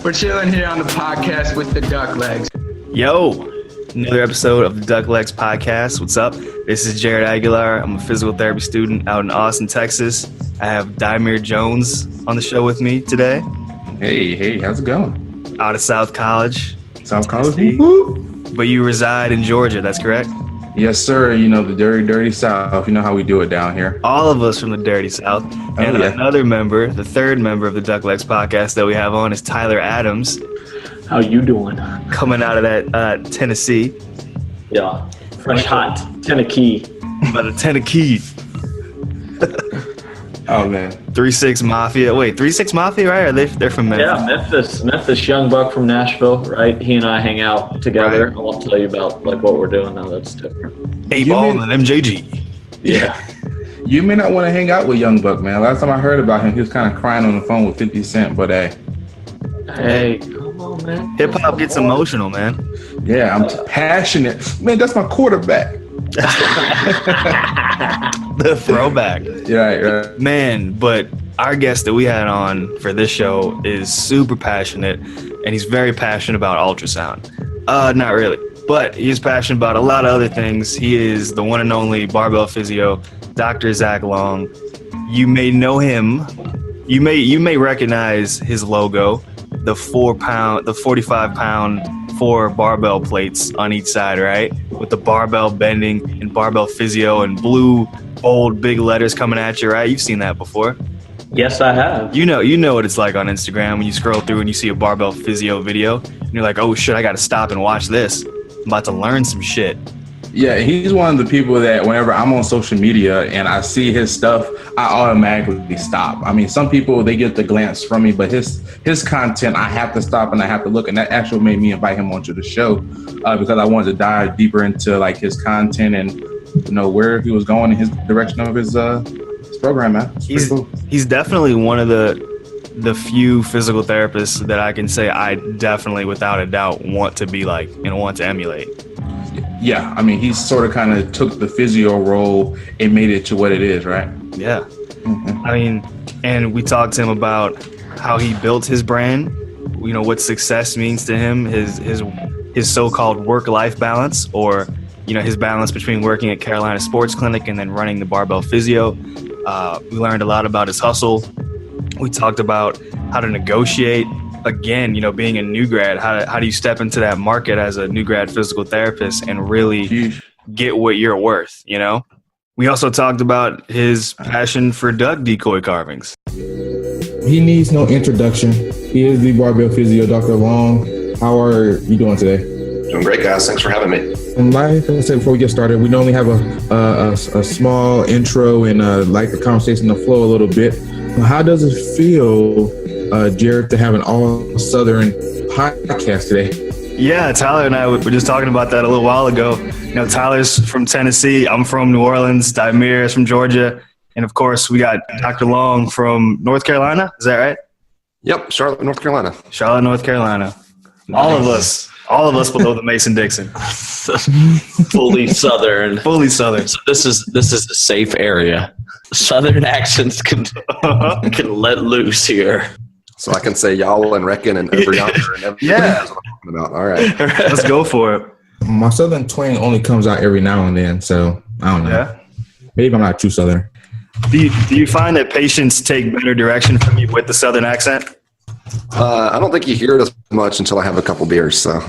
We're chilling here on the podcast with the Duck Legs. Yo, another episode of the Duck Legs podcast. What's up? This is Jared Aguilar. I'm a physical therapy student out in Austin, Texas. I have Daimir Jones on the show with me today. Hey, how's it going? Out of South College. South College? But you reside in Georgia, that's correct? Yes, sir. You know, the dirty South. You know how we do it down here. All of us from the dirty South. And another member, the third member of the Duck Legs podcast that we have on is Tyler Adams. How you doing? Coming out of that Tennessee. Yeah, fresh hot Tennessee. Out of Tennessee. Oh, man. 3-6 Mafia. Wait, 3-6 Mafia, right? Or they're from Memphis? Yeah, Memphis young buck from Nashville, right? He and I hang out together. Right. I won't tell you about like what we're doing now. That's different. 8-ball and MJG. Yeah. You may not want to hang out with Young Buck, man. Last time I heard about him, he was kind of crying on the phone with 50 Cent, but Hey, come on, man. Hip hop gets emotional, man. Yeah, I'm passionate. Man, that's my quarterback. The throwback. Right. Man, but our guest that we had on for this show is super passionate, and he's very passionate about ultrasound. Not really, but he's passionate about a lot of other things. He is the one and only Barbell Physio, Dr. Zach Long. You may know him. You may recognize his logo, the 45-pound 4 barbell plates on each side, right? With the barbell bending and Barbell Physio and blue, bold, big letters coming at you, right? You've seen that before. Yes, I have. You know what it's like on Instagram when you scroll through and you see a Barbell Physio video and you're like, oh shit, I got to stop and watch this. I'm about to learn some shit. Yeah, he's one of the people that whenever I'm on social media and I see his stuff, I automatically stop. I mean, some people, they get the glance from me, but his content, I have to stop and I have to look. And that actually made me invite him onto the show because I wanted to dive deeper into like his content and, you know, where he was going in his direction of his program, man. He's definitely one of the few physical therapists that I can say I definitely, without a doubt, want to be like and want to emulate. Yeah, I mean, he sort of kind of took the physio role and made it to what it is, right? Yeah. Mm-hmm. I mean, and we talked to him about how he built his brand, you know, what success means to him, his so-called work-life balance, or, you know, his balance between working at Carolina Sports Clinic and then running the Barbell Physio. We learned a lot about his hustle. We talked about how to negotiate. Again, you know, being a new grad, how do you step into that market as a new grad physical therapist and really get what you're worth, you know? We also talked about his passion for duck decoy carvings. He needs no introduction. He is the Barbell Physio, Dr. Long. How are you doing today? Doing great, guys. Thanks for having me. And like I said before we get started, we normally have a small intro and like the conversation to flow a little bit. How does it feel, Jared, to have an all-Southern podcast today? Yeah, Tyler and I were just talking about that a little while ago. You know, Tyler's from Tennessee. I'm from New Orleans. Daimir is from Georgia. And, of course, we got Dr. Long from North Carolina. Is that right? Yep, Charlotte, North Carolina. Charlotte, North Carolina. Nice. All of us below the Mason-Dixon. Fully Southern. Fully Southern. So this is a safe area. Southern accents can let loose here. So I can say y'all and reckon and every yonder and everything. Yeah. That's what I'm talking about. All right. Let's go for it. My Southern twang only comes out every now and then, so I don't know. Yeah. Maybe I'm not too Southern. Do you find that patients take better direction from you with the Southern accent? I don't think you hear it as much until I have a couple beers. So.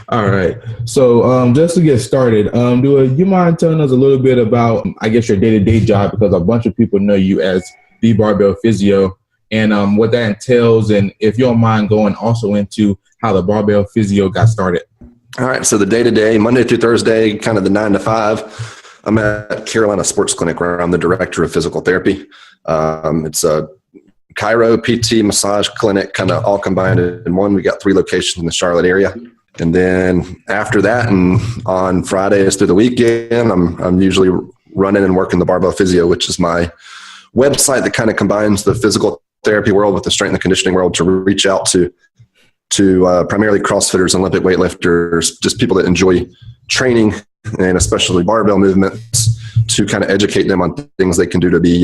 All right. So just to get started, do you mind telling us a little bit about, I guess, your day-to-day job, because a bunch of people know you as the Barbell Physio and what that entails, and if you don't mind going also into how the Barbell Physio got started. All right. So the day-to-day, Monday through Thursday, kind of the 9 to 5, I'm at Carolina Sports Clinic where I'm the director of physical therapy. It's a chiro, PT, massage clinic, kind of all combined in one. We got 3 locations in the Charlotte area. And then after that, and on Fridays through the weekend, I'm usually running and working the Barbell Physio, which is my website that kind of combines the physical therapy world with the strength and conditioning world to reach out to primarily CrossFitters and Olympic weightlifters, just people that enjoy training and especially barbell movements to kind of educate them on things they can do to be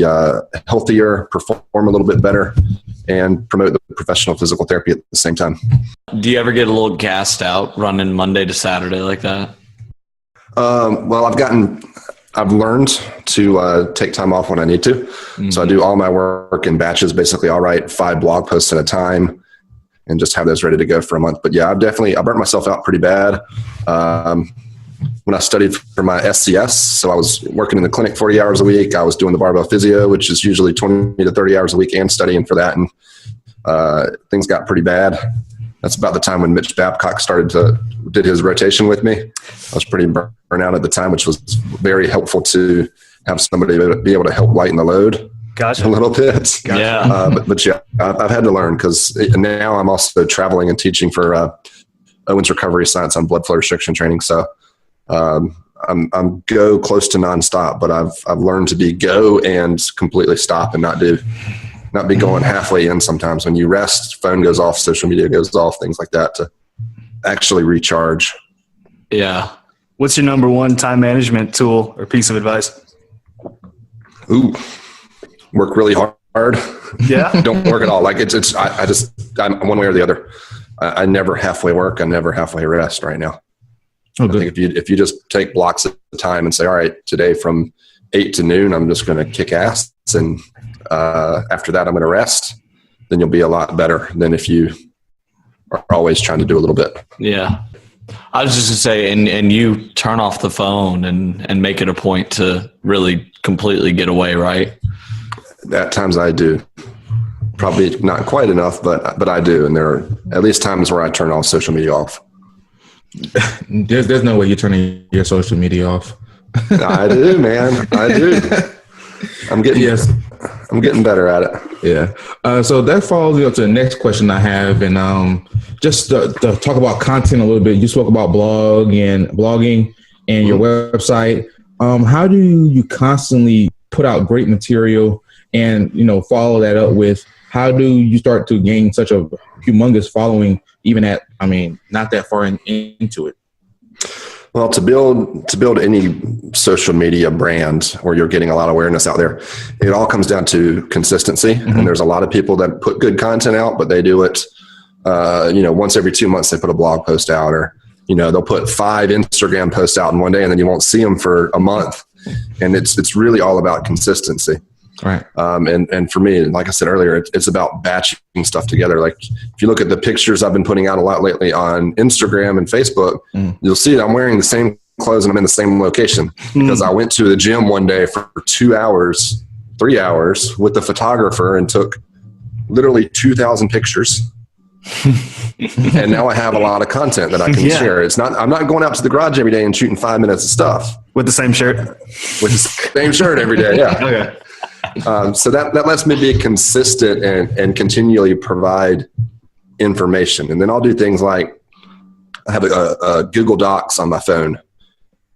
healthier, perform a little bit better, and promote the professional physical therapy at the same time. Do you ever get a little gassed out running Monday to Saturday like that? Well, I've learned to take time off when I need to. Mm-hmm. So I do all my work in batches. Basically, I'll write 5 blog posts at a time and just have those ready to go for a month. But yeah, I burnt myself out pretty bad. When I studied for my SCS, so I was working in the clinic 40 hours a week. I was doing the Barbell Physio, which is usually 20 to 30 hours a week, and studying for that. And things got pretty bad. That's about the time when Mitch Babcock did his rotation with me. I was pretty burnt out at the time, which was very helpful to have somebody be able to help lighten the load. Gotcha. A little bit. Gotcha. Yeah. But yeah, I've had to learn, because now I'm also traveling and teaching for Owens Recovery Science on blood flow restriction training. So I'm go close to nonstop, but I've learned to be go and completely stop and not be going halfway in. Sometimes when you rest, phone goes off, social media goes off, things like that, to actually recharge. Yeah. What's your number one time management tool or piece of advice? Ooh, work really hard. Yeah. Don't work at all. Like I'm one way or the other. I never halfway work. I never halfway rest right now. Oh, I think if you just take blocks at a time and say, all right, today from 8 to noon, I'm just going to kick ass. And after that, I'm going to rest. Then you'll be a lot better than if you are always trying to do a little bit. Yeah. I was just going to say, and you turn off the phone and make it a point to really completely get away, right? At times I do. Probably not quite enough, but I do. And there are at least times where I turn all social media off. There's no way you're turning your social media off. I do, man. I do. I'm getting better at it. Yeah. So that follows me up to the next question I have, and just to talk about content a little bit. You spoke about blogging and your website. How do you constantly put out great material and follow that up with? How do you start to gain such a humongous following, even at, not that far into it? Well, to build any social media brand where you're getting a lot of awareness out there, it all comes down to consistency. Mm-hmm. And there's a lot of people that put good content out, but they do it, once every 2 months, they put a blog post out, or, they'll put 5 Instagram posts out in one day, and then you won't see them for a month. And it's really all about consistency. Right. And for me, like I said earlier, it's about batching stuff together. Like if you look at the pictures I've been putting out a lot lately on Instagram and Facebook, you'll see that I'm wearing the same clothes and I'm in the same location because I went to the gym one day for 2 hours, 3 hours with the photographer and took literally 2,000 pictures. And now I have a lot of content that I can share. I'm not going out to the garage every day and shooting 5 minutes of stuff with the same shirt. With the same shirt every day. Yeah. Okay. So that lets me be consistent and continually provide information. And then I'll do things like I have a Google Docs on my phone,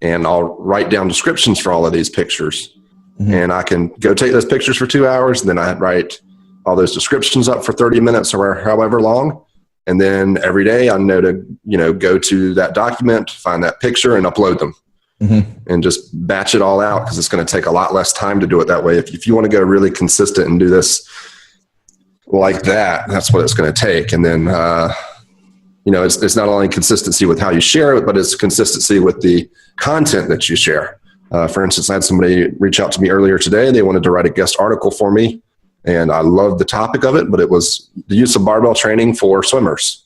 and I'll write down descriptions for all of these pictures. Mm-hmm. And I can go take those pictures for 2 hours, and then I write all those descriptions up for 30 minutes or however long. And then every day I know to, go to that document, find that picture, and upload them. Mm-hmm. And just batch it all out, because it's going to take a lot less time to do it that way. If you want to go really consistent and do this like that, that's what it's going to take. And then, it's not only consistency with how you share it, but it's consistency with the content that you share. For instance, I had somebody reach out to me earlier today. They wanted to write a guest article for me, and I loved the topic of it, but it was the use of barbell training for swimmers.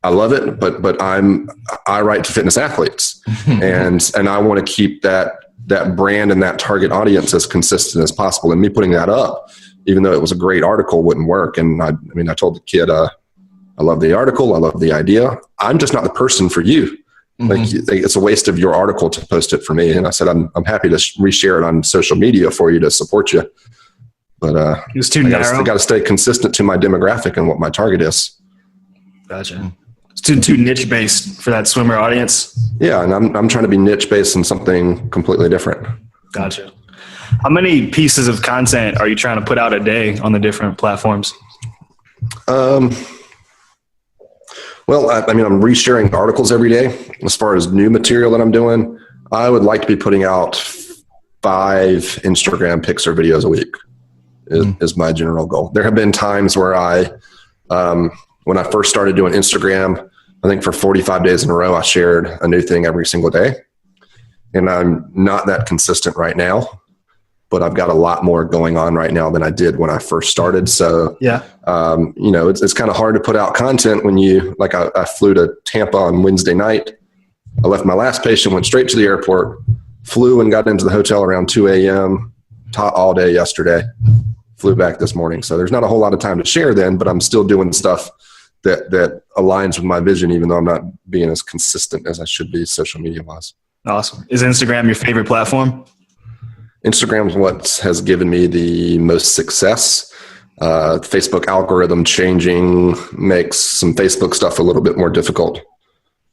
I love it, but I write to fitness athletes, and I want to keep that brand and that target audience as consistent as possible. And me putting that up, even though it was a great article, wouldn't work. And I told the kid, I love the article, I love the idea. I'm just not the person for you. Mm-hmm. Like it's a waste of your article to post it for me. And I said, I'm happy to reshare it on social media for you to support you. But it was too narrow. I got to stay consistent to my demographic and what my target is. Gotcha. It's too niche based for that swimmer audience. Yeah, and I'm trying to be niche based in something completely different. Gotcha. How many pieces of content are you trying to put out a day on the different platforms? Well, I'm resharing articles every day. As far as new material that I'm doing, I would like to be putting out 5 Instagram pics or videos a week is my general goal. There have been times where when I first started doing Instagram, I think for 45 days in a row, I shared a new thing every single day. And I'm not that consistent right now, but I've got a lot more going on right now than I did when I first started. So, it's kind of hard to put out content when I flew to Tampa on Wednesday night. I left my last patient, went straight to the airport, flew and got into the hotel around 2 a.m., taught all day yesterday, flew back this morning. So there's not a whole lot of time to share then, but I'm still doing stuff that aligns with my vision, even though I'm not being as consistent as I should be social media wise. Awesome. Is Instagram your favorite platform? Instagram is what has given me the most success. Facebook algorithm changing makes some Facebook stuff a little bit more difficult.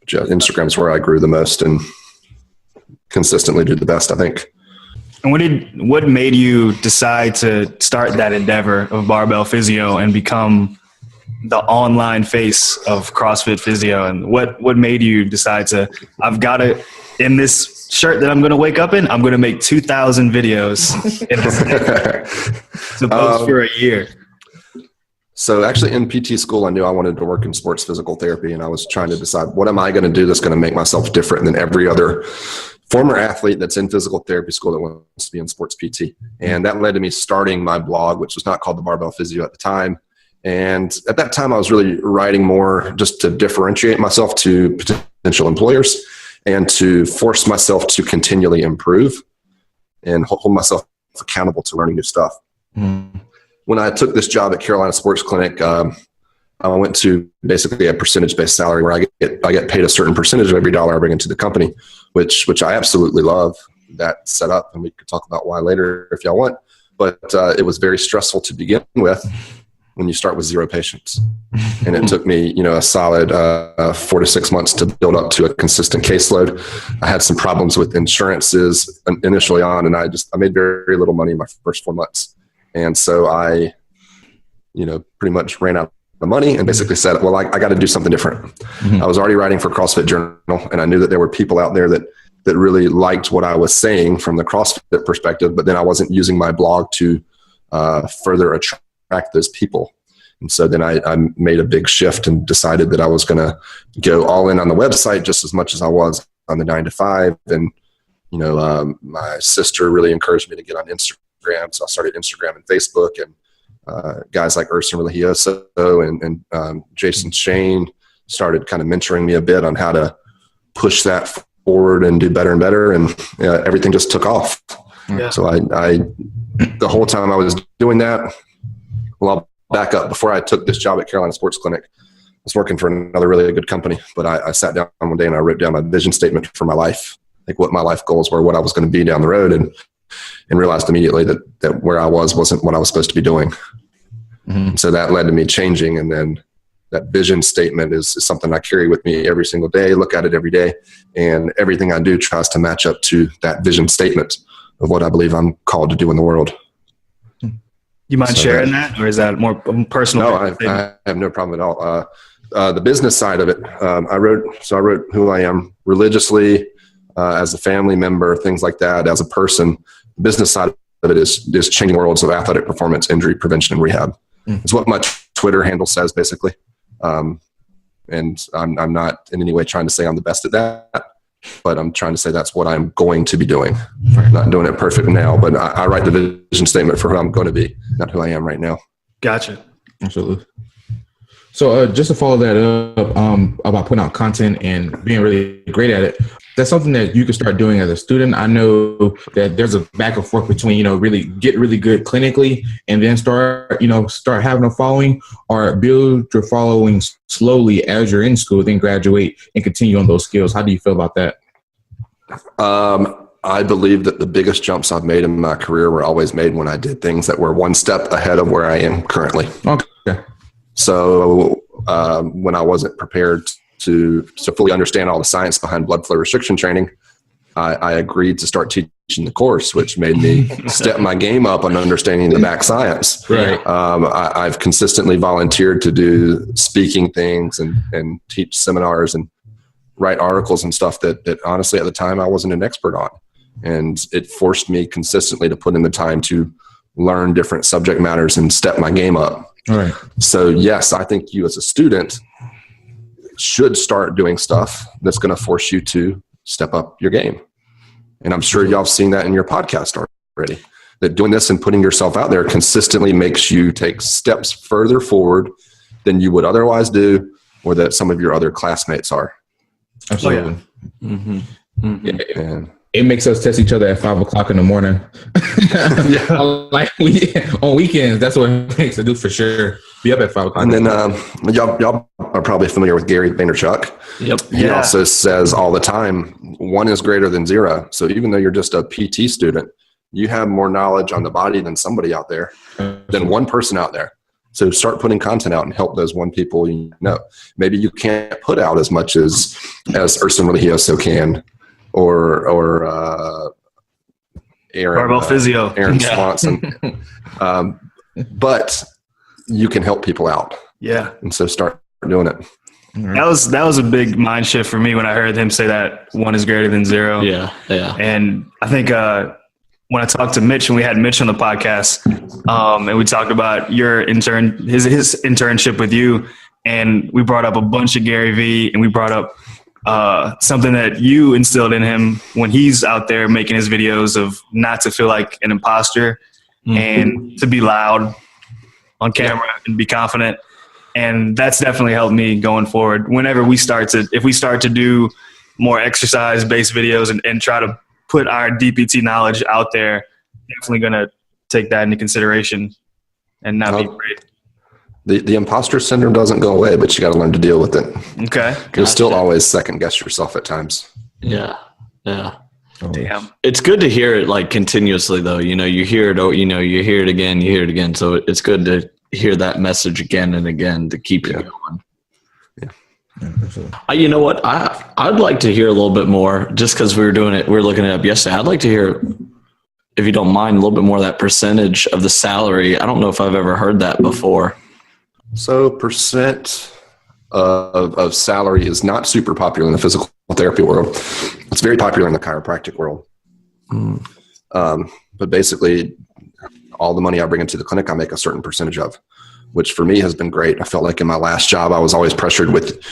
Instagram is where I grew the most and consistently do the best, I think. And what made you decide to start that endeavor of Barbell Physio and become the online face of CrossFit Physio? And what made you decide I've got to, in this shirt that I'm going to wake up in, I'm going to make 2,000 videos in this to post for a year? So actually in PT school, I knew I wanted to work in sports physical therapy, and I was trying to decide, what am I going to do that's going to make myself different than every other former athlete that's in physical therapy school that wants to be in sports PT. And that led to me starting my blog, which was not called the Barbell Physio at the time. And at that time, I was really writing more just to differentiate myself to potential employers and to force myself to continually improve and hold myself accountable to learning new stuff. When I took this job at Carolina Sports Clinic, I went to basically a percentage-based salary where I get paid a certain percentage of every dollar I bring into the company, which I absolutely love that setup, and we could talk about why later if y'all want. But it was very stressful to begin with when you start with 0 patients. And it took me, a solid 4 to 6 months to build up to a consistent caseload. I had some problems with insurances initially on, and I made very little money in my first 4 months. And so I, pretty much ran out of money and basically said, well, I got to do something different. I was already writing for CrossFit Journal, and I knew that there were people out there that really liked what I was saying from the CrossFit perspective, but then I wasn't using my blog to further attract those people. And so then I made a big shift and decided that I was going to go all in on the website just as much as I was on the 9 to 5. And, my sister really encouraged me to get on Instagram. So I started Instagram and Facebook, and guys like Urson Religioso and Jason Shane started kind of mentoring me a bit on how to push that forward and do better and better. And everything just took off. Yeah. So I the whole time I was doing that, well, I'll back up. Before I took this job at Carolina Sports Clinic, I was working for another really good company, but I sat down one day and I wrote down my vision statement for my life, like what my life goals were, what I was going to be down the road, and realized immediately that where I wasn't what I was supposed to be doing. So that led to me changing. And then that vision statement is something I carry with me every single day, look at it every day, and everything I do tries to match up to that vision statement of what I believe I'm called to do in the world. You mind sharing that, or is that more personal? No, I have no problem at all. The business side of it, I wrote who I am religiously, as a family member, things like that, as a person. The business side of it is changing worlds of athletic performance, injury prevention, and rehab. It's what my Twitter handle says, basically. And I'm not in any way trying to say I'm the best at that, but I'm trying to say that's what I'm going to be doing. I'm not doing it perfect now, but I write the vision statement for who I'm going to be, not who I am right now. Gotcha. Absolutely. So just to follow that up about putting out content and being really great at it, that's something that you can start doing as a student. I know that there's a back and forth between, really get really good clinically and then start having a following, or build your following slowly as you're in school, then graduate and continue on those skills. How do you feel about that? I believe that the biggest jumps I've made in my career were always made when I did things that were one step ahead of where I am currently. Okay. So when I wasn't prepared to fully understand all the science behind blood flow restriction training, I agreed to start teaching the course, which made me step my game up on understanding the back science. Right. I've consistently volunteered to do speaking things and teach seminars and write articles and stuff that honestly at the time I wasn't an expert on. And it forced me consistently to put in the time to learn different subject matters and step my game up. All right. So yes, I think you as a student should start doing stuff that's going to force you to step up your game. And I'm sure y'all have seen that in your podcast already, that doing this and putting yourself out there consistently makes you take steps further forward than you would otherwise do, or that some of your other classmates are. Absolutely. Mm-hmm. Mm-hmm. Yeah, And it makes us test each other at 5 o'clock in the morning. yeah. Like on weekends, that's what it makes it do for sure. Be up at 5 o'clock. And then y'all are probably familiar with Gary Vaynerchuk. Yep. He also says all the time, 1 is greater than 0. So even though you're just a PT student, you have more knowledge on the body than somebody out there, than one person out there. So start putting content out and help those one people you know. Maybe you can't put out as much as Urson Religioso can, or Aaron. Barbell Physio. Aaron Swanson. But you can help people out. Yeah. And so start doing it. That was a big mind shift for me when I heard him say that 1 is greater than 0. Yeah. Yeah. And I think when I talked to Mitch, when we had Mitch on the podcast, and we talked about your his internship with you, and we brought up a bunch of Gary Vee, and we brought up something that you instilled in him when he's out there making his videos of not to feel like an imposter and to be loud on camera and be confident. And that's definitely helped me going forward. Whenever if we start to do more exercise-based videos and try to put our DPT knowledge out there, definitely going to take that into consideration and not be afraid. The imposter syndrome doesn't go away, but you got to learn to deal with it. Okay. You'll still always second guess yourself at times. Yeah. Yeah. Damn. It's good to hear it like continuously though. You hear it, you hear it again. So it's good to hear that message again and again to keep it going. You know what? I'd like to hear a little bit more, just because we were looking it up yesterday. I'd like to hear, if you don't mind, a little bit more of that percentage of the salary. I don't know if I've ever heard that before. So percent of salary is not super popular in the physical therapy world. It's very popular in the chiropractic world. But basically, all the money I bring into the clinic, I make a certain percentage of, which for me has been great. I felt like in my last job, I was always pressured with,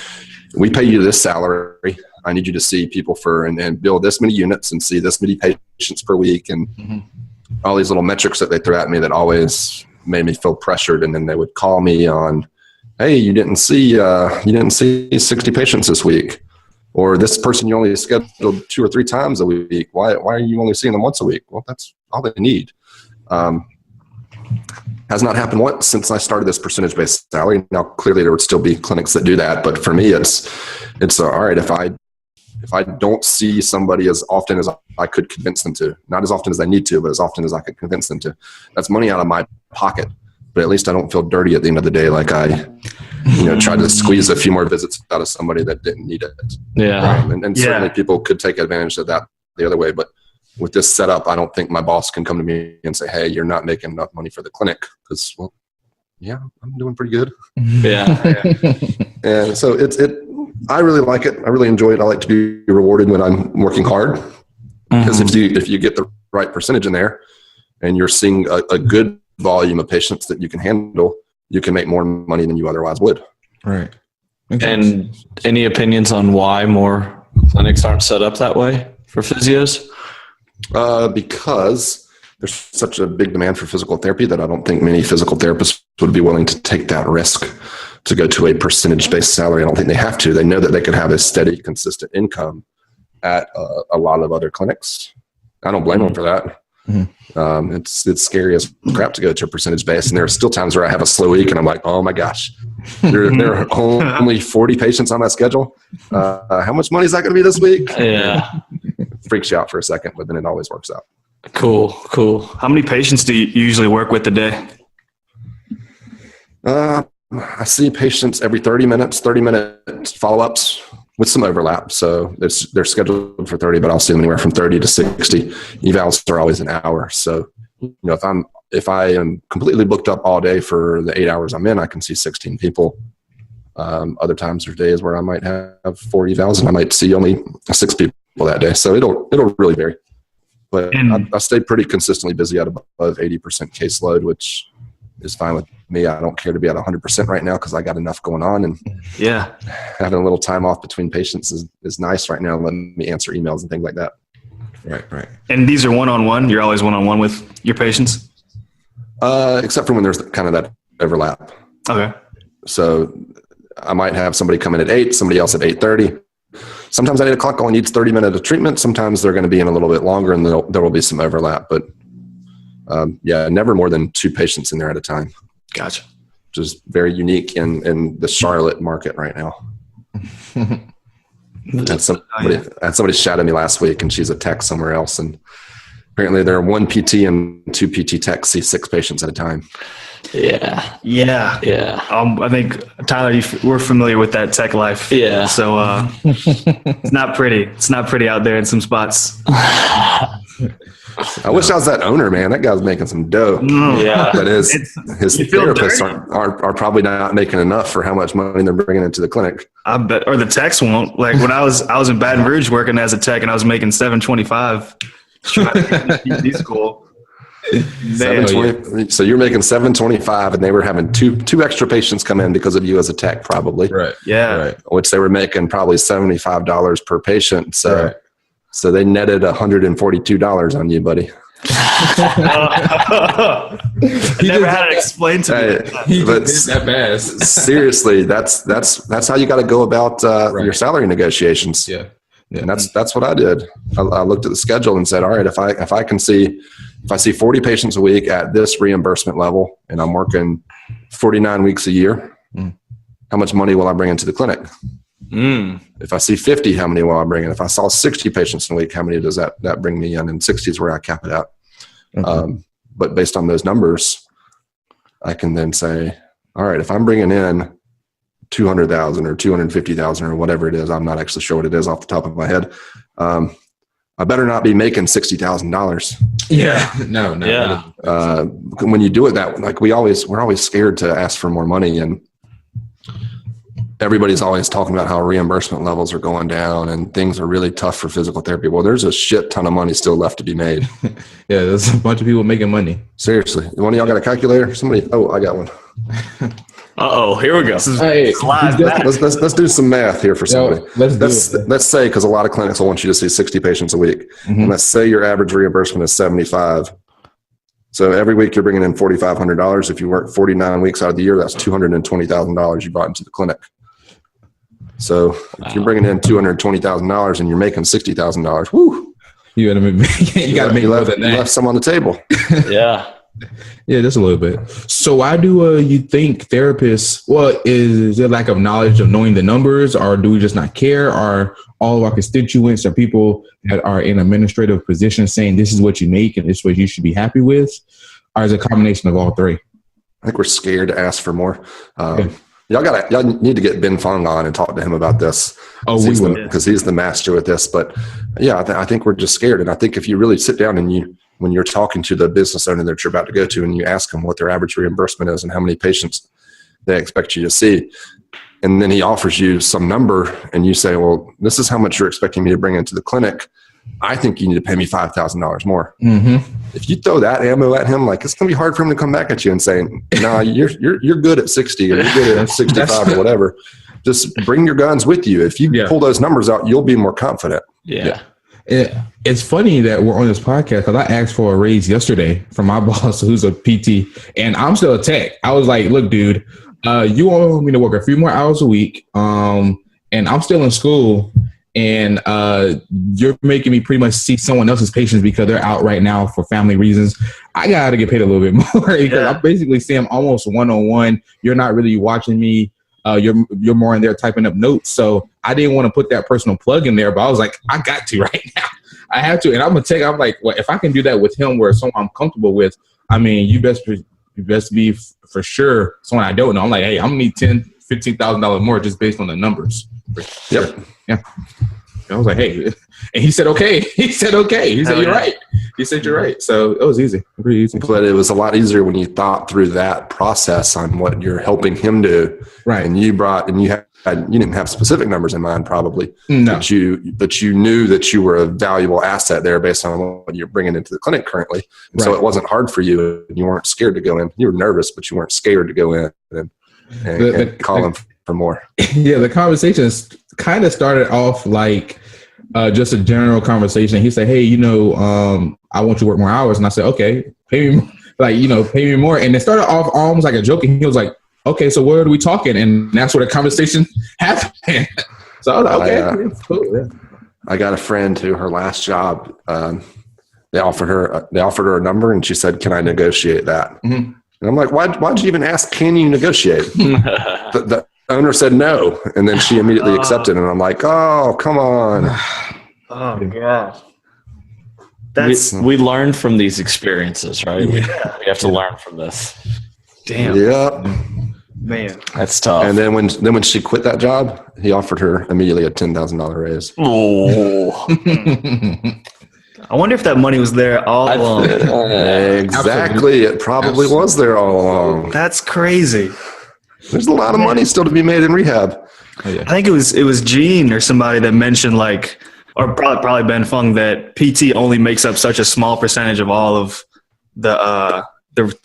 we pay you this salary. I need you to see people and build this many units and see this many patients per week. And all these little metrics that they threw at me that always made me feel pressured. And then they would call me on, hey, you didn't see 60 patients this week, or this person you only scheduled 2 or 3 times a week. Why are you only seeing them once a week? Well, that's all they need. Has not happened once since I started this percentage-based salary. Now, clearly there would still be clinics that do that, but for me, it's all right. If I don't see somebody as often as I could convince them to, not as often as I need to, but as often as I could convince them to, that's money out of my pocket. But at least I don't feel dirty at the end of the day, like I, tried to squeeze a few more visits out of somebody that didn't need it. Yeah. And certainly people could take advantage of that the other way, but with this setup, I don't think my boss can come to me and say, hey, you're not making enough money for the clinic. Because, well, yeah, I'm doing pretty good. Yeah. And so I really like it. I really enjoy it. I like to be rewarded when I'm working hard. Because if you get the right percentage in there and you're seeing a good volume of patients that you can handle, you can make more money than you otherwise would. Right. And any opinions on why more clinics aren't set up that way for physios? Because there's such a big demand for physical therapy that I don't think many physical therapists would be willing to take that risk to go to a percentage-based salary. I don't think they have to. They know that they could have a steady, consistent income at a lot of other clinics. I don't blame them for that. It's scary as crap to go to a percentage base, and there are still times where I have a slow week and I'm like, oh my gosh, there are only 40 patients on my schedule. How much money is that going to be this week? Yeah. Freaks you out for a second, but then it always works out. Cool. How many patients do you usually work with a day? I see patients every 30 minute follow-ups with some overlap. So they're scheduled for 30, but I'll see them anywhere from 30 to 60. Evals are always an hour. So, if I am completely booked up all day for the 8 hours I'm in, I can see 16 people. Other times there's days where I might have 4 evals and I might see only 6 people that day. So it'll really vary. But I stay pretty consistently busy at above 80% caseload, which is fine with me. I don't care to be at 100% right now because I got enough going on, and having a little time off between patients is nice right now. Letting me answer emails and things like that. Right. And these are one-on-one? You're always one-on-one with your patients? Except for when there's kind of that overlap. Okay. So I might have somebody come in at 8, somebody else at 8:30. Sometimes at 8 o'clock only needs 30 minutes of treatment. Sometimes they're going to be in a little bit longer, and there will be some overlap. But never more than 2 patients in there at a time. Gotcha. Which is very unique in the Charlotte market right now. Had somebody shout at me last week, and she's a tech somewhere else, and apparently there are 1 PT and 2 PT techs see 6 patients at a time. Yeah. I think Tyler, we're familiar with that tech life. Yeah. So it's not pretty. It's not pretty out there in some spots. I wish I was that owner, man. That guy's making some dough. Yeah. But his therapists are probably not making enough for how much money they're bringing into the clinic. I bet, or the techs won't. Like when I was in Baton Rouge working as a tech, and I was making $725. School. So you're making $725, and they were having two extra patients come in because of you as a tech, probably. Right. Yeah. Right. Which they were making probably $75 per patient. So. Right. So they netted $142 on you, buddy. I never had it explained to me. But that bad. Seriously, that's how you got to go about your salary negotiations. Yeah. And that's what I did. I looked at the schedule and said, all right, if I see 40 patients a week at this reimbursement level, and I'm working 49 weeks a year, how much money will I bring into the clinic? If I see 50, how many will I bring in? If I saw 60 patients in a week, how many does that bring me in? And 60 is where I cap it out. But based on those numbers, I can then say, all right, if I'm bringing in 200,000 or 250,000 or whatever it is, I'm not actually sure what it is off the top of my head. I better not be making $60,000. Yeah. No. Yeah. When you do it that, like we're always scared to ask for more money, and everybody's always talking about how reimbursement levels are going down and things are really tough for physical therapy. Well, there's a shit ton of money still left to be made. Yeah, there's a bunch of people making money. Seriously. One of y'all got a calculator? Somebody? Oh, I got one. Here we go. Hey, let's do some math here for somebody. Let's say, because a lot of clinics will want you to see 60 patients a week. And let's say your average reimbursement is 75. So every week you're bringing in $4,500. If you work 49 weeks out of the year, that's $220,000 you brought into the clinic. So if you're bringing in $220,000 and you're making $60,000, whoo! You got to make more than that. You left some on the table. Yeah. Yeah, just a little bit. So why do you think therapists, is there lack of knowledge of knowing the numbers, or do we just not care? Are all of our constituents or people that are in administrative positions saying this is what you make and this is what you should be happy with? Or is it a combination of all three? I think we're scared to ask for more. Y'all need to get Ben Fong on and talk to him about this. Because he's the master with this. But yeah, I think we're just scared. And I think if you really sit down and when you're talking to the business owner that you're about to go to, and you ask them what their average reimbursement is and how many patients they expect you to see, and then he offers you some number and you say, well, this is how much you're expecting me to bring into the clinic, I think you need to pay me $5,000 more. If you throw that ammo at him, like, it's going to be hard for him to come back at you and say, no, you're good at 60 or you're good at 65 or whatever. Just bring your guns with you. If you pull those numbers out, you'll be more confident. Yeah. It's funny that we're on this podcast because I asked for a raise yesterday from my boss, who's a PT, and I'm still a tech. I was like, look, dude, you want me to work a few more hours a week, and I'm still in school, and you're making me pretty much see someone else's patients because they're out right now for family reasons. I got to get paid a little bit more because I basically see them almost one-on-one. You're not really watching me. You're more in there typing up notes. So I didn't want to put that personal plug in there, but I was like, I got to right now. I have to. And I'm like, well, if I can do that with him where someone I'm comfortable with, I mean, you best be for sure someone I don't know. I'm like, hey, I'm going to need $10,000, $15,000 more just based on the numbers. Yep. Yeah. I was like, hey, and he said, okay. He said, okay. He said, you're right. He said, you're right. So it was easy, pretty easy. But it was a lot easier when you thought through that process on what you're helping him do. Right. And you didn't have specific numbers in mind probably. No. But you knew that you were a valuable asset there based on what you're bringing into the clinic currently. And so it wasn't hard for you. You weren't scared to go in. You were nervous, but you weren't scared to go in and call him for more. Yeah, the conversation kind of started off like just a general conversation. He said, hey, I want you to work more hours. And I said, okay, pay me more. And it started off almost like a joke. And he was like, okay, so what are we talking? And that's where the conversation happened. So I was like, okay, cool. Yeah. I got a friend who her last job, they offered her a number and she said, can I negotiate that? Mm-hmm. And I'm like, why'd you even ask, can you negotiate? The owner said no. And then she immediately accepted. And I'm like, oh, come on. Oh, God. We learned from these experiences, right? Yeah. We have to learn from this. Damn. Yep. Man. That's tough. And then when she quit that job, he offered her immediately a $10,000 raise. Oh. I wonder if that money was there all along. Exactly. It probably was there all along. That's crazy. There's a lot of money still to be made in rehab. Oh, yeah. I think it was Gene or somebody that mentioned or probably Ben Fung, that PT only makes up such a small percentage of all of the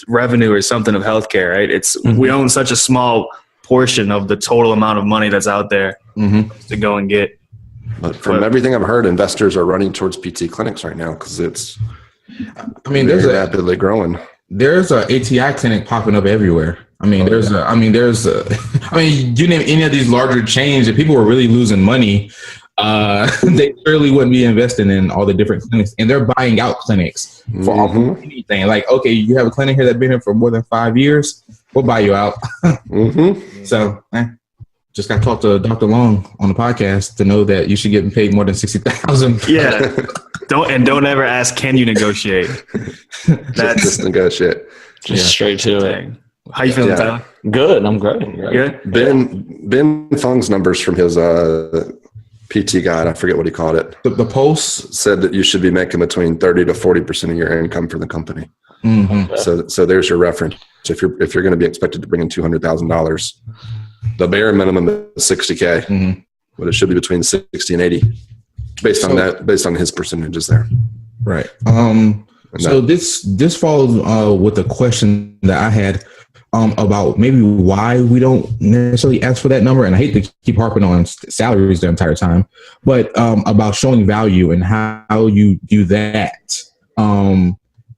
revenue or something of healthcare, right? We own such a small portion of the total amount of money that's out there to go and get. But from everything I've heard, investors are running towards PT clinics right now because it's there's rapidly growing. There's a ATI clinic popping up everywhere. You name any of these larger chains, if people were really losing money, they surely wouldn't be investing in all the different clinics, and they're buying out clinics for almost anything. Like, okay, you have a clinic here that's been here for more than 5 years, we'll buy you out. So just got to talk to Dr. Long on the podcast to know that you should get paid more than $60,000. Yeah. Don't ever ask, can you negotiate? That's just negotiate. Just straight to it. How you feeling, Tyler? Good. I'm great. Good. Ben Fung's numbers from his PT guide, I forget what he called it. The Pulse said that you should be making between 30 to 40% of your income for the company. Mm-hmm. So there's your reference. If you're going to be expected to bring in $200,000, the bare minimum is $60K, but it should be between 60 and 80, based on his percentages there. Right. So this follows with a question that I had about maybe why we don't necessarily ask for that number. And I hate to keep harping on salaries the entire time, but about showing value and how you do that.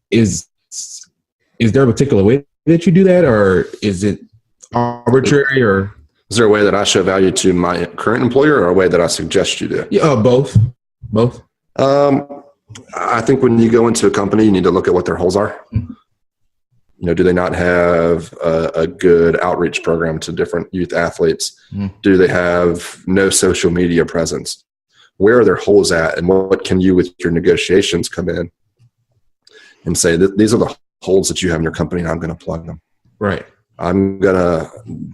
Is there a particular way that you do that, or is it arbitrary, or is there a way that I show value to my current employer, or a way that I suggest you do? Yeah, both. I think when you go into a company, you need to look at what their holes are. Do they not have a good outreach program to different youth athletes? Do they have no social media presence? Where are their holes at, and what can you, with your negotiations, come in and say that these are the holes that you have in your company, and I'm going to plug them. Right.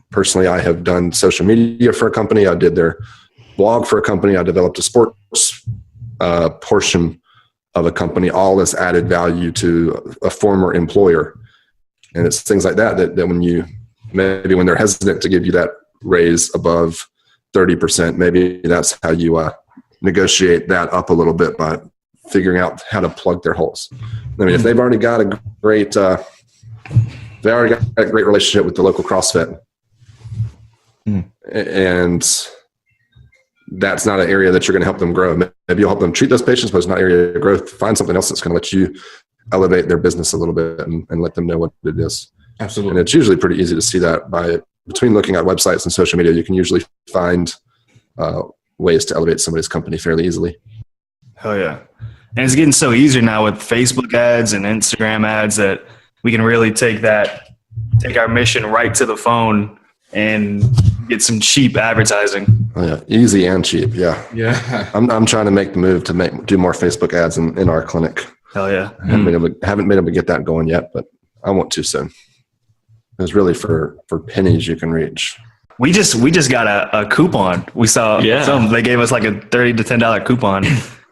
Personally, I have done social media for a company. I did their blog for a company. I developed a sports portion of a company, all this added value to a former employer. And it's things like that when they're hesitant to give you that raise above 30%, maybe that's how you negotiate that up a little bit by figuring out how to plug their holes. If they've already got a great relationship with the local CrossFit, and that's not an area that you're going to help them grow. Maybe you'll help them treat those patients, but it's not an area of growth. Find something else that's going to let you elevate their business a little bit and let them know what it is. Absolutely. And it's usually pretty easy to see that between looking at websites and social media. You can usually find ways to elevate somebody's company fairly easily. Hell yeah. And it's getting so easier now with Facebook ads and Instagram ads that we can really take our mission right to the phone and get some cheap advertising. Oh, yeah. Easy and cheap. Yeah. Yeah. I'm trying to make the move to do more Facebook ads in our clinic. Hell yeah. Haven't been able to get that going yet, but I want to soon. It's really for pennies you can reach. We just got a coupon. We saw some. They gave us like a $30 to $10 coupon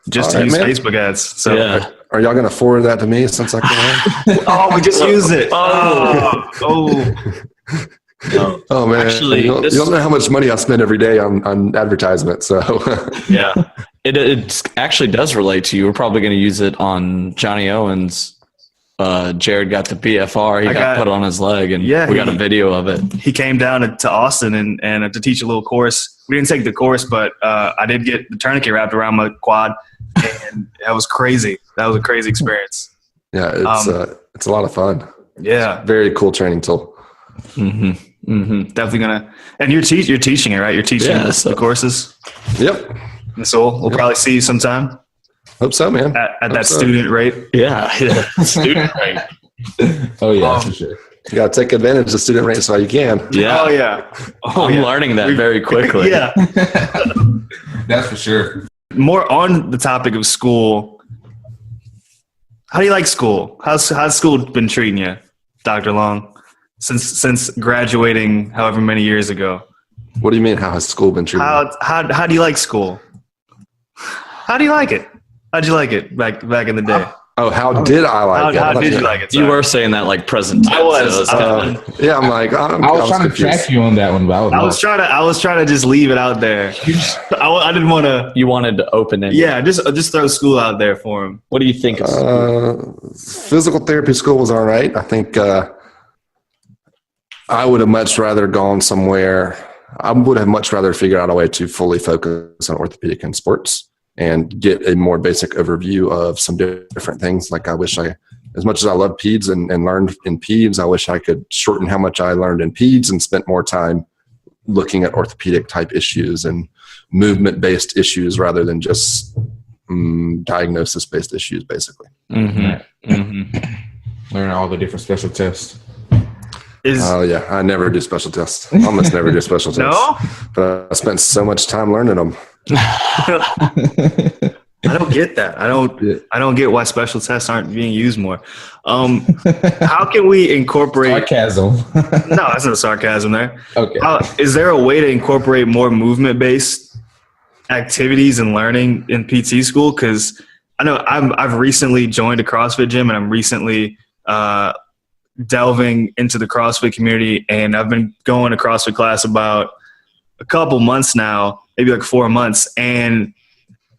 just to use Facebook ads. So are y'all going to forward that to me since I can? oh, we just used it. Oh man! Actually, you don't know how much money I spend every day on advertisement. So yeah, it actually does relate to you. We're probably going to use it on Johnny Owens. Jared got the BFR. He got put on his leg, and we got a video of it. He came down to Austin and to teach a little course. We didn't take the course, but I did get the tourniquet wrapped around my quad, and that was crazy. That was a crazy experience. Yeah, it's a lot of fun. Yeah, very cool training tool. Definitely gonna. And you're teaching it, right? You're teaching the courses. Yep. And so we'll probably see you sometime. Hope so, man. At that student rate. Yeah. Student rate. Oh yeah, for sure. You got to take advantage of student rates while you can. Yeah. Oh yeah. I'm learning that very quickly. Yeah. That's for sure. More on the topic of school. How do you like school? How's school been treating you, Dr. Long, since graduating however many years ago? What do you mean? How has school been treating you? How do you like school? How do you like it? How'd you like it back in the day? How did I like it? How did you like it? You were saying that like present tense. I was. Yeah, I'm like, I was trying to track you on that one, but I was trying to just leave it out there. I didn't want to. You wanted to open it. Yeah, just throw school out there for him. What do you think of school? Physical therapy school was all right. I think I would have much rather gone somewhere. I would have much rather figured out a way to fully focus on orthopedic and sports and get a more basic overview of some different things. Like I wish as much as I love peds and learned in peds, I wish I could shorten how much I learned in peds and spent more time looking at orthopedic type issues and movement based issues rather than just diagnosis based issues, basically. Learn all the different special tests. Yeah, I never do special tests. Almost never do special tests. No? But I spent so much time learning them. I don't get that. I don't get why special tests aren't being used more. How can we incorporate sarcasm? No, that's no sarcasm there. Okay. Is there a way to incorporate more movement-based activities and learning in PT school? Because I know I've recently joined a CrossFit gym, and I'm recently delving into the CrossFit community, and I've been going to CrossFit class about a couple months now, maybe like 4 months. And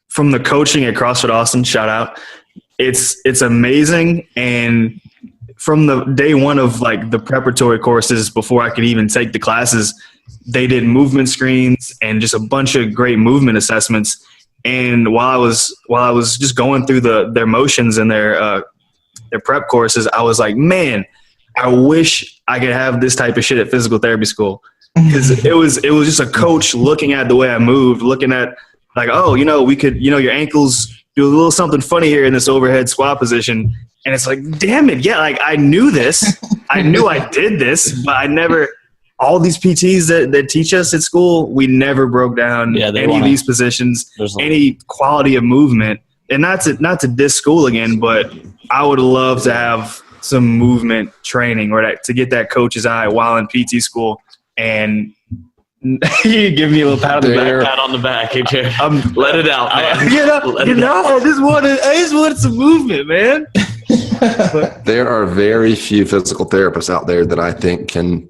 from the coaching at CrossFit Austin, shout out, it's amazing. And from the day one of like the preparatory courses, before I could even take the classes, they did movement screens and just a bunch of great movement assessments. And while I was just going through their motions and their prep courses, I was like, man, I wish I could have this type of shit at physical therapy school. Because it was just a coach looking at the way I moved, looking at like, oh, we could, your ankles do a little something funny here in this overhead squat position. And it's like, damn it. Yeah. Like I knew this, I knew I did this, but I never, all these PTs that teach us at school, we never broke down any of these positions, any quality of movement. And not to diss school again, but I would love to have some movement training or to get that coach's eye while in PT school. And you give me a little pat on the back. Let it out, man. I just wanted some movement, man. There are very few physical therapists out there that I think can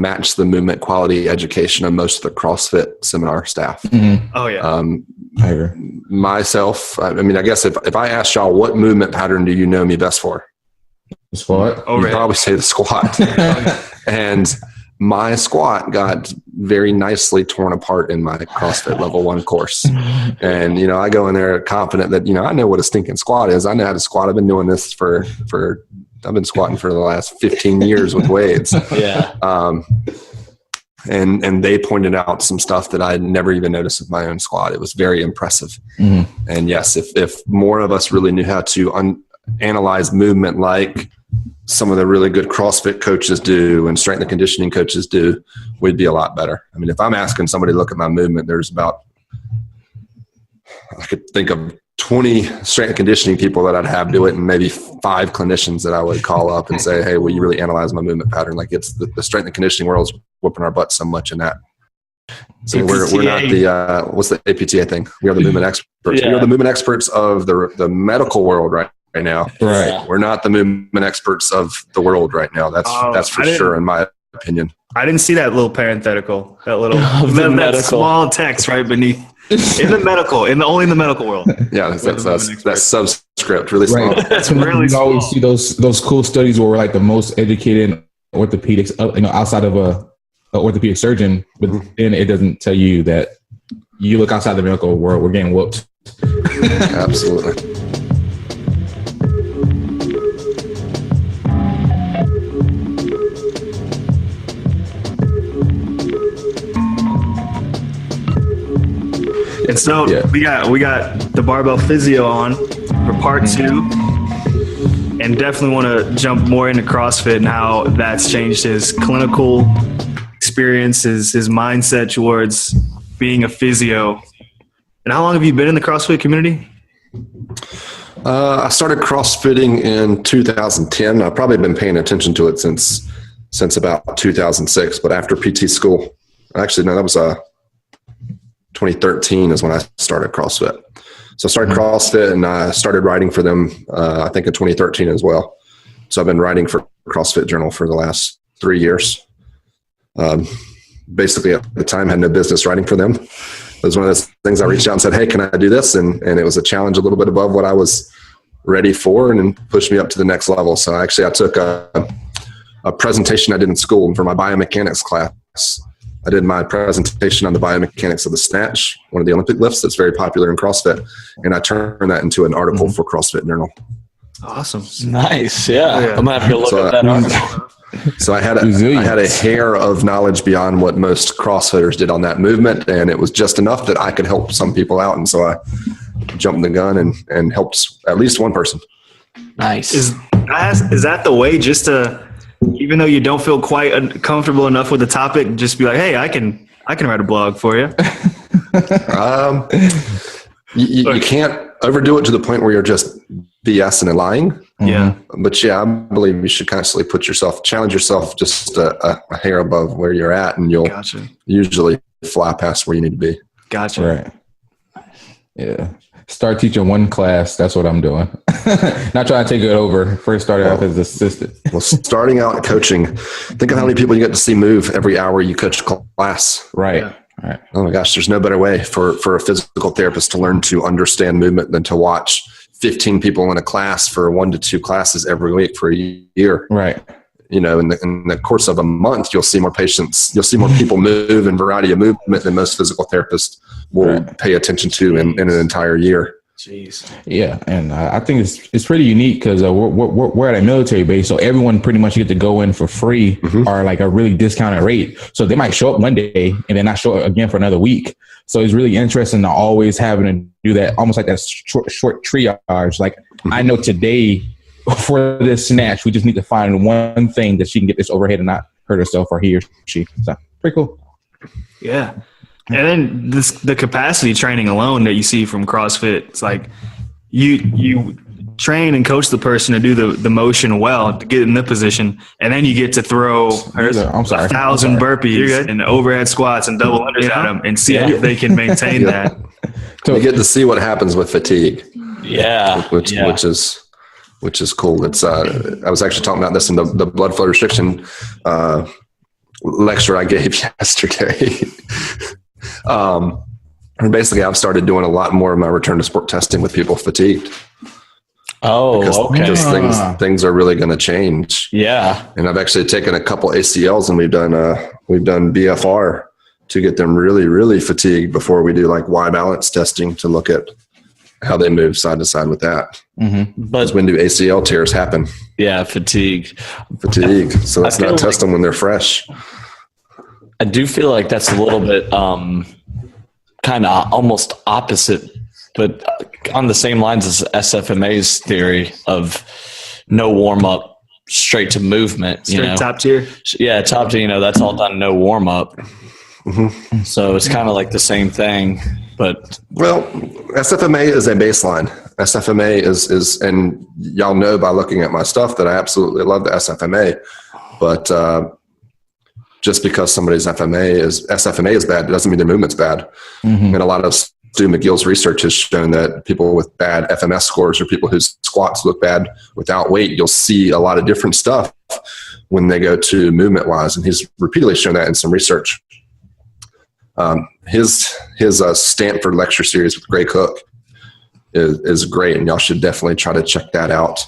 match the movement quality education of most of the CrossFit seminar staff. Mm-hmm. Oh yeah. I agree. Myself, I mean, I guess if I asked y'all what movement pattern do you know me best for? The squat. You'd probably say the squat. And my squat got very nicely torn apart in my CrossFit level 1 course. And, I go in there confident that, I know what a stinking squat is. I know how to squat. I've been doing this I've been squatting for the last 15 years with weights. Yeah. And they pointed out some stuff that I'd never even noticed with my own squat. It was very impressive. Mm-hmm. And yes, if more of us really knew how to analyze movement like some of the really good CrossFit coaches do and strength and conditioning coaches do, we'd be a lot better. I mean, if I'm asking somebody to look at my movement, I could think of 20 strength and conditioning people that I'd have do it, and maybe 5 clinicians that I would call up and say, hey, will you really analyze my movement pattern? Like the strength and conditioning world is whooping our butts so much in that. So APTA. we're not the what's the APTA thing? We are the movement experts. Yeah. We are the movement experts of the medical world right now. Right. We're not the movement experts of the world right now. That's for sure, in my opinion. I didn't see that little parenthetical, that little The that medical. small text right beneath. Only in the medical world. Yeah, that's subscript, really small. Right. That's when Really you always small. see those cool studies where we're like the most educated orthopedics, outside of a orthopedic surgeon, but then it doesn't tell you that you look outside the medical world, we're getting whooped. Absolutely. And so Yeah. we got the Barbell Physio on for part 2, and definitely want to jump more into CrossFit and how that's changed his clinical experiences, his mindset towards being a physio. And how long have you been in the CrossFit community? I started CrossFitting in 2010. I've probably been paying attention to it since about 2006, but after PT school. Actually, no, that was 2013 is when I started CrossFit. So I started CrossFit and I started writing for them, I think in 2013 as well. So I've been writing for CrossFit Journal for the last 3 years. Basically at the time, I had no business writing for them. It was one of those things I reached out and said, hey, can I do this? And it was a challenge a little bit above what I was ready for and then pushed me up to the next level. So I took a presentation I did in school for my biomechanics class. I did my presentation on the biomechanics of the snatch, one of the Olympic lifts that's very popular in CrossFit. And I turned that into an article for CrossFit Journal. Awesome. Nice. Yeah. I'm going to have to look So up that article. So I had a hair of knowledge beyond what most CrossFitters did on that movement. And it was just enough that I could help some people out. And so I jumped the gun and helped at least one person. Nice. Is that the way, just to, even though you don't feel quite comfortable enough with the topic, just be like, hey, I can write a blog for you. You can't overdo it to the point where you're just BSing and lying. Yeah. But yeah, I believe you should constantly challenge yourself just a hair above where you're at, and you'll usually fly past where you need to be. Gotcha. Right. Yeah. Start teaching one class. That's what I'm doing. Not trying to take it over. First started off as assistant. Well, starting out coaching, think of how many people you get to see move every hour you coach class. Right. Yeah. Right. Oh my gosh, there's no better way for a physical therapist to learn to understand movement than to watch 15 people in a class for 1 to 2 classes every week for a year. Right. You know, in the course of a month, you'll see more patients, you'll see more people move and variety of movement than most physical therapists will pay attention to in an entire year. Jeez. Yeah, and I think it's pretty unique because we're at a military base, so everyone pretty much get to go in for free or like a really discounted rate. So they might show up one day and then not show up again for another week. So it's really interesting to always having to do that, almost like that short triage. Like I know today for this snatch, we just need to find one thing that she can get this overhead and not hurt herself or he or she. So pretty cool. Yeah. And then the capacity training alone that you see from CrossFit, it's like you train and coach the person to do the motion well, to get in the position, and then you get to throw 1,000 burpees and overhead squats and double unders at them and see if they can maintain that. You get to see what happens with fatigue. Yeah. Which is cool. It's I was actually talking about this in the blood flow restriction lecture I gave yesterday. And basically I've started doing a lot more of my return to sport testing with people fatigued. Because things are really going to change. Yeah. And I've actually taken a couple ACLs and we've done BFR to get them really, really fatigued before we do like Y balance testing to look at how they move side to side with that. But when do ACL tears happen? Yeah. Fatigue. So let's not test them when they're fresh. I do feel like that's a little bit kind of almost opposite, but on the same lines as SFMA's theory of no warm up, straight to movement. Straight top tier. Yeah, top tier. That's all done, no warm up. So it's kind of like the same thing, but SFMA is a baseline. SFMA is, and y'all know by looking at my stuff that I absolutely love the SFMA, but just because somebody's SFMA is bad, it doesn't mean their movement's bad. Mm-hmm. And a lot of Stu McGill's research has shown that people with bad FMS scores or people whose squats look bad without weight, you'll see a lot of different stuff when they go to movement wise. And he's repeatedly shown that in some research. His Stanford lecture series with Gray Cook is great, and y'all should definitely try to check that out.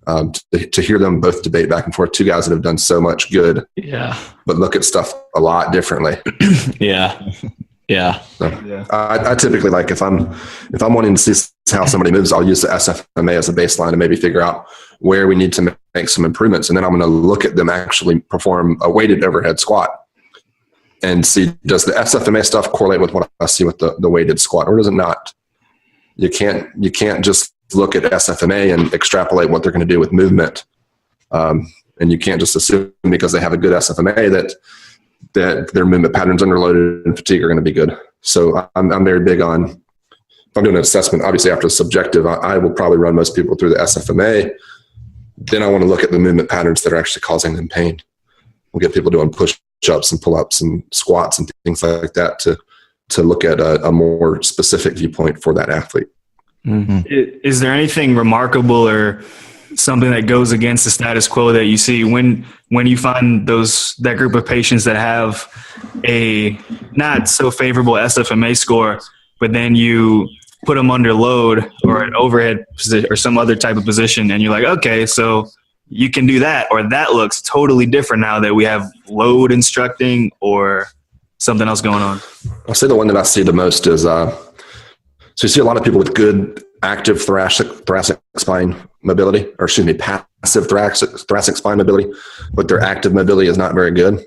To hear them both debate back and forth, two guys that have done so much good, but look at stuff a lot differently. So, I typically, like, if I'm wanting to see how somebody moves, I'll use the SFMA as a baseline to maybe figure out where we need to make some improvements, and then I'm going to look at them actually perform a weighted overhead squat and see, does the SFMA stuff correlate with what I see with the weighted squat, or does it not? You can't just look at SFMA and extrapolate what they're going to do with movement, and you can't just assume because they have a good SFMA that their movement patterns under load and fatigue are going to be good. So I'm very big on, if I'm doing an assessment, obviously after the subjective, I will probably run most people through the SFMA. Then I want to look at the movement patterns that are actually causing them pain. We'll get people doing push-ups and pull-ups and squats and things like that to look at a more specific viewpoint for that athlete. Mm-hmm. Is there anything remarkable or something that goes against the status quo that you see when you find that group of patients that have a not so favorable SFMA score, but then you put them under load or an overhead position or some other type of position, and you're like, okay, so you can do that, or that looks totally different now that we have load instructing or something else going on? I'll say the one that I see the most is, so you see a lot of people with good active thoracic spine mobility, or excuse me, passive thoracic spine mobility, but their active mobility is not very good.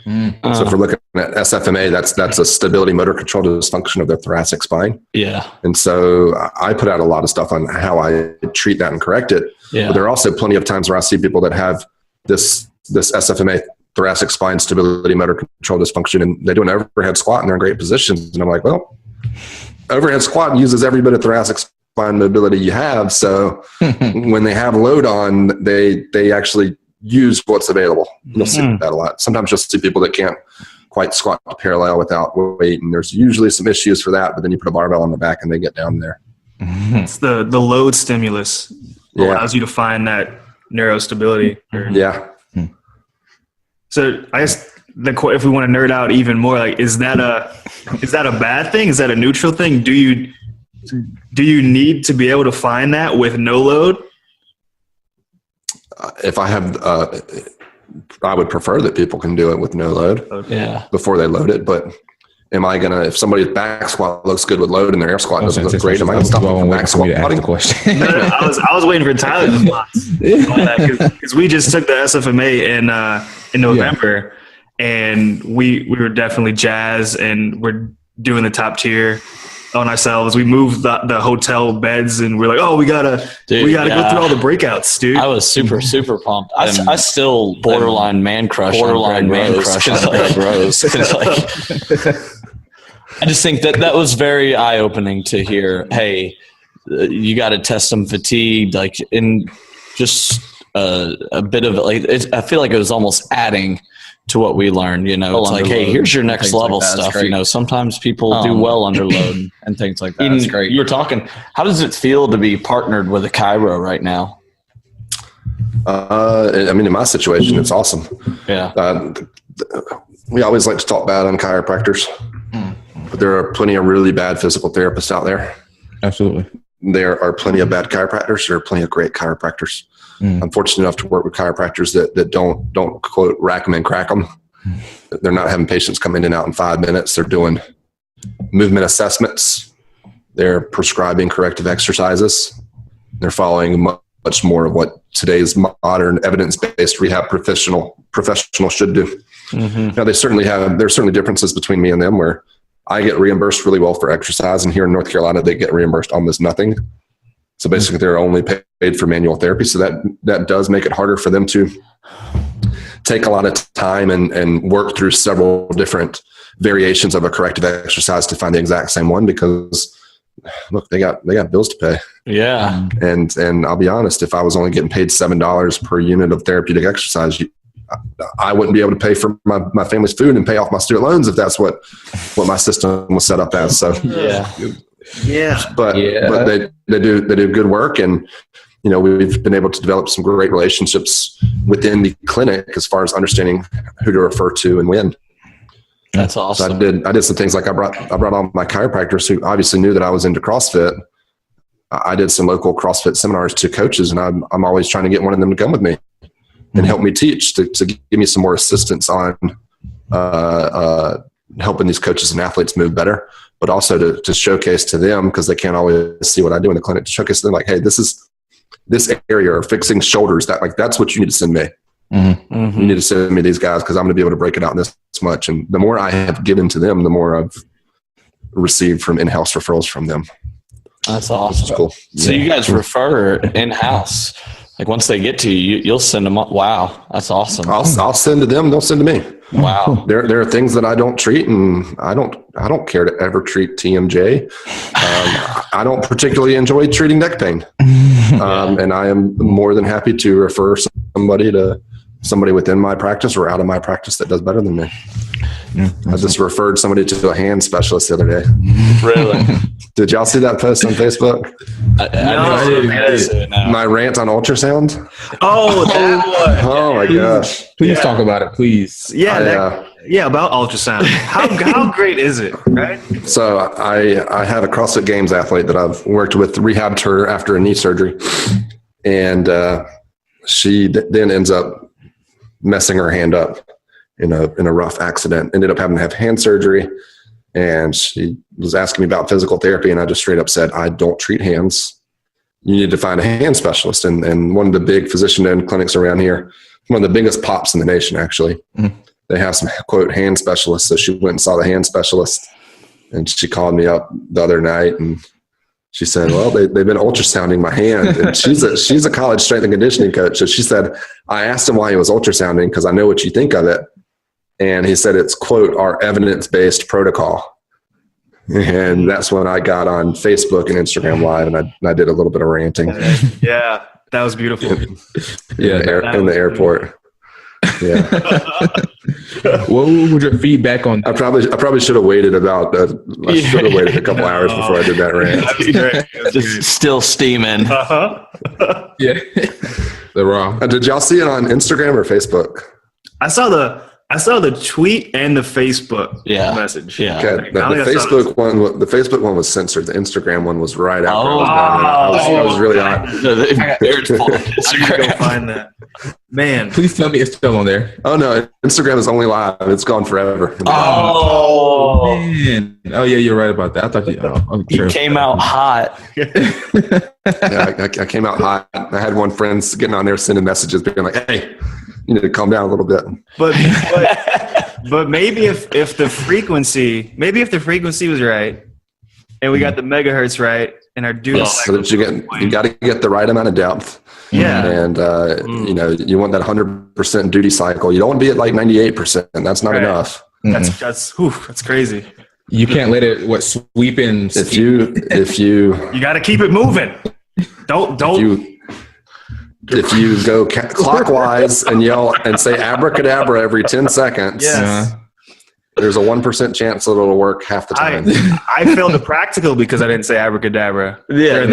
So if we're looking at SFMA, that's a stability motor control dysfunction of the thoracic spine. Yeah. And so I put out a lot of stuff on how I treat that and correct it. Yeah. But there are also plenty of times where I see people that have this SFMA thoracic spine stability motor control dysfunction, and they do an overhead squat and they're in great positions. And I'm like, well, overhead squat uses every bit of thoracic spine mobility you have. So when they have load on, they actually use what's available. You'll see that a lot. Sometimes you'll see people that can't quite squat parallel without weight, and there's usually some issues for that, but then you put a barbell on the back and they get down there. It's the load stimulus allows you to find that neurostability. Yeah. So I guess if we want to nerd out even more, like, is that a bad thing? Is that a neutral thing? Do you need to be able to find that with no load? If I have, I would prefer that people can do it with no load before they load it. But am I gonna, if somebody's back squat looks good with load and their air squat doesn't look great, am I gonna stop them from back squatting? No, I was waiting for Tyler's response because we just took the SFMA in November, and we were definitely jazzed, and we're doing the top tier on ourselves. We moved the hotel beds, and we're like, oh, we gotta go through all the breakouts, dude. I was super pumped. I still borderline man crush on Greg Rose. I just think that was very eye opening to hear. Hey, you got to test some fatigue, like in just a bit of I feel like it was almost adding to what we learned, it's like, hey, here's your next level stuff. Sometimes people do well under load and things like that. That's great. You were talking, how does it feel to be partnered with a chiro right now? I mean, in my situation, it's awesome. Yeah. We always like to talk bad on chiropractors, but there are plenty of really bad physical therapists out there. Absolutely. There are plenty of bad chiropractors. There are plenty of great chiropractors. I'm fortunate enough to work with chiropractors that don't quote rack them and crack them. They're not having patients come in and out in 5 minutes. They're doing movement assessments. They're prescribing corrective exercises. They're following much more of what today's modern evidence-based rehab professional should do. Now, there's certainly differences between me and them, where I get reimbursed really well for exercise, and here in North Carolina, they get reimbursed almost nothing. So basically, they're only paid for manual therapy. So that does make it harder for them to take a lot of time and work through several different variations of a corrective exercise to find the exact same one, because look, they got bills to pay. Yeah. And I'll be honest, if I was only getting paid $7 per unit of therapeutic exercise, I wouldn't be able to pay for my family's food and pay off my student loans if that's what my system was set up as. So but they do good work, and we've been able to develop some great relationships within the clinic as far as understanding who to refer to and when. That's awesome. So I did some things like I brought on my chiropractors who obviously knew that I was into CrossFit. I did some local CrossFit seminars to coaches, and I'm always trying to get one of them to come with me and help me teach to give me some more assistance on helping these coaches and athletes move better, but also to showcase to them, because they can't always see what I do in the clinic, to showcase to them like, hey, this area, or fixing shoulders, that's what you need to send me. Mm-hmm. You need to send me these guys, because I'm going to be able to break it out in this much. And the more I have given to them, the more I've received from in-house referrals from them. That's awesome. Cool. So you guys refer in-house. Like once they get to you, you'll send them up. Wow. That's awesome. I'll send to them. They'll send to me. Wow. There are things that I don't treat, and I don't care to ever treat TMJ. I don't particularly enjoy treating neck pain. And I am more than happy to refer somebody within my practice or out of my practice that does better than me. Yeah, I just referred somebody to a hand specialist the other day. Really? Did y'all see that post on Facebook? I didn't. My rant on ultrasound? Oh, that one. Oh my gosh. Please talk about it, please. Yeah, about ultrasound. How great is it, right? So I have a CrossFit Games athlete that I've worked with, rehabbed her after a knee surgery. And she then ends up messing her hand up in a rough accident, ended up having to have hand surgery. And she was asking me about physical therapy, and I just straight up said, I don't treat hands. You need to find a hand specialist. And one of the big physician-owned clinics around here, one of the biggest pops in the nation, actually, they have some, quote, hand specialists. So she went and saw the hand specialist, and she called me up the other night, and she said, well, they've been ultrasounding my hand. And she's a college strength and conditioning coach. So she said, I asked him why he was ultrasounding, because I know what you think of it. And he said it's, quote, our evidence-based protocol. And that's when I got on Facebook and Instagram Live, and I did a little bit of ranting. Yeah, that was beautiful. In the airport. Yeah. What was your feedback on that? I probably should have waited I should have waited a couple hours before I did that rant. Just still steaming. Yeah. The raw. Did y'all see it on Instagram or Facebook? I saw the tweet and the Facebook message. Yeah. Okay. The Facebook one was censored. The Instagram one was right after I was really hot. I need to go find that. Man, please tell me it's still on there. Oh no, Instagram is only live. It's gone forever. Oh man. Oh yeah, you're right about that. I thought you came out hot. Yeah, I came out hot. I had one friend getting on there sending messages being like, hey, you need to calm down a little bit. But maybe if the frequency was right, and we got the megahertz right, and our dual so that you got to get the right amount of depth. Yeah. And you want that 100% duty cycle. You don't want to be at like 98%. That's not enough. That's crazy. You can't let it sweep in. If you got to keep it moving. Don't. If you go clockwise and yell and say abracadabra every 10 seconds, there's a 1% chance that it'll work half the time. I failed the practical because I didn't say abracadabra. Yeah,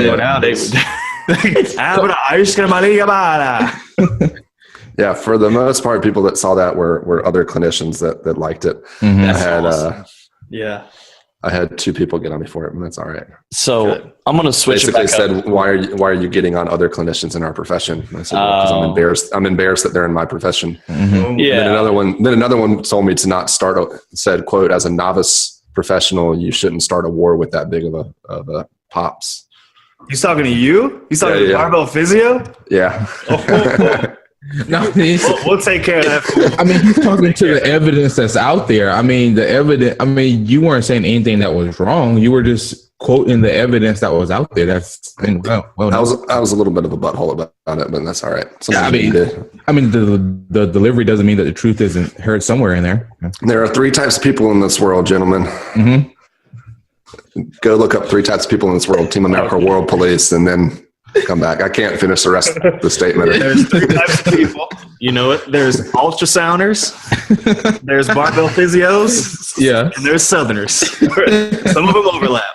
for the most part, people that saw that were other clinicians that liked it. Mm-hmm. I had 2 people get on me for it, and that's all right. So I'm going to switch. Basically, said, "Why are you getting on other clinicians in our profession?" And I said, "Because I'm embarrassed. I'm embarrassed that they're in my profession." Mm-hmm. Yeah. Then another one told me to not start. Said, "Quote: As a novice professional, you shouldn't start a war with that big of a pops." He's talking to you? He's talking to Barbell Physio? Yeah. No, we'll take care of that. I mean, he's talking to the evidence that's out there. I mean, you weren't saying anything that was wrong. You were just quoting the evidence that was out there. That's been well. I was a little bit of a butthole about it, but that's all right. The delivery doesn't mean that the truth isn't heard somewhere in there. There are 3 types of people in this world, gentlemen. Mm-hmm. Go look up 3 types of people in this world: Team America, World Police, and then come back. I can't finish the rest of the statement. There's 3 types of people. You know it. There's ultrasounders, there's barbell physios, and there's southerners. Some of them overlap.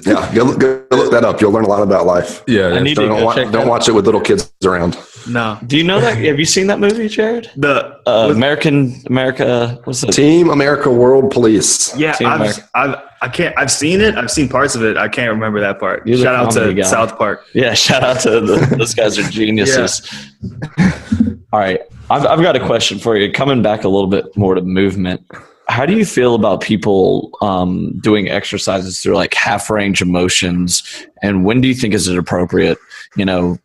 Yeah, go look that up. You'll learn a lot about life. Yeah. I need to go check that Don't watch it with little kids around. No. Do you know that? Have you seen that movie, Jared? The America. What's it? Team America World Police. Yeah, Team America. I've seen it. I've seen parts of it. I can't remember that part. You're the Shout out comedy to guy. South Park. Yeah, shout out to those guys are geniuses. All right, I've got a question for you. Coming back a little bit more to movement, how do you feel about people doing exercises through like half range of motions, and when do you think is it appropriate? You know,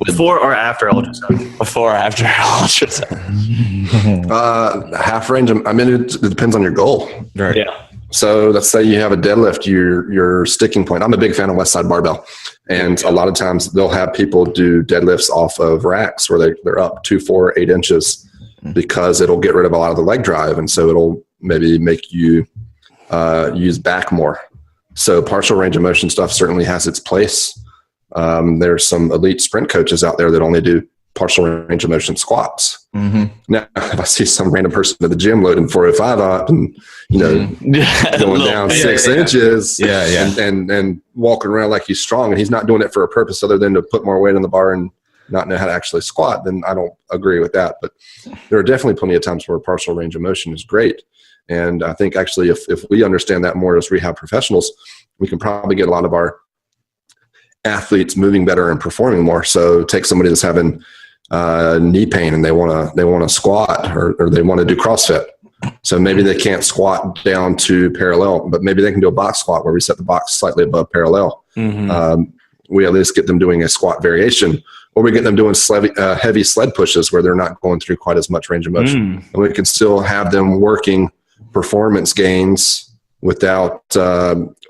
Before or after ultrasound? before or after ultrasound? Half range. I mean, it depends on your goal. Right. Yeah. So let's say you have a deadlift, your sticking point. I'm a big fan of West Side Barbell. And a lot of times they'll have people do deadlifts off of racks where they're up 2, 4, 8 inches because it'll get rid of a lot of the leg drive. And so it'll maybe make you use back more. So partial range of motion stuff certainly has its place. There's some elite sprint coaches out there that only do partial range of motion squats. Mm-hmm. Now, if I see some random person at the gym loading 405 up and, going down 6 inches and walking around like he's strong and he's not doing it for a purpose other than to put more weight on the bar and not know how to actually squat, then I don't agree with that. But there are definitely plenty of times where partial range of motion is great. And I think actually if we understand that more as rehab professionals, we can probably get a lot of our athletes moving better and performing more. So take somebody that's having knee pain and they want to squat or they want to do CrossFit. So maybe they can't squat down to parallel, but maybe they can do a box squat where we set the box slightly above parallel. Mm-hmm. We at least get them doing a squat variation, or we get them doing heavy sled pushes where they're not going through quite as much range of motion. And we can still have them working performance gains without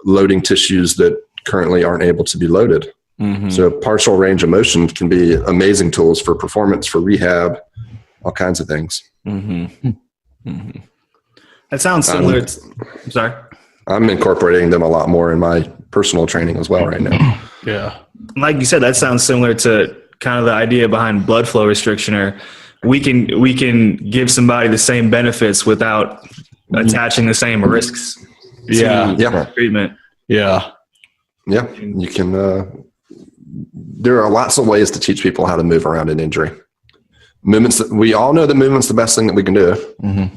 loading tissues that currently aren't able to be loaded. Mm-hmm. So partial range of motion can be amazing tools for performance, for rehab, all kinds of things. Mm-hmm. Mm-hmm. That sounds similar. I'm sorry. I'm incorporating them a lot more in my personal training as well right now. Yeah. Like you said, that sounds similar to kind of the idea behind blood flow restriction, or we can give somebody the same benefits without attaching the same risks to treatment. Yeah. Yeah, you can. There are lots of ways to teach people how to move around an injury. Movements. We all know that movement's the best thing that we can do. Mm-hmm.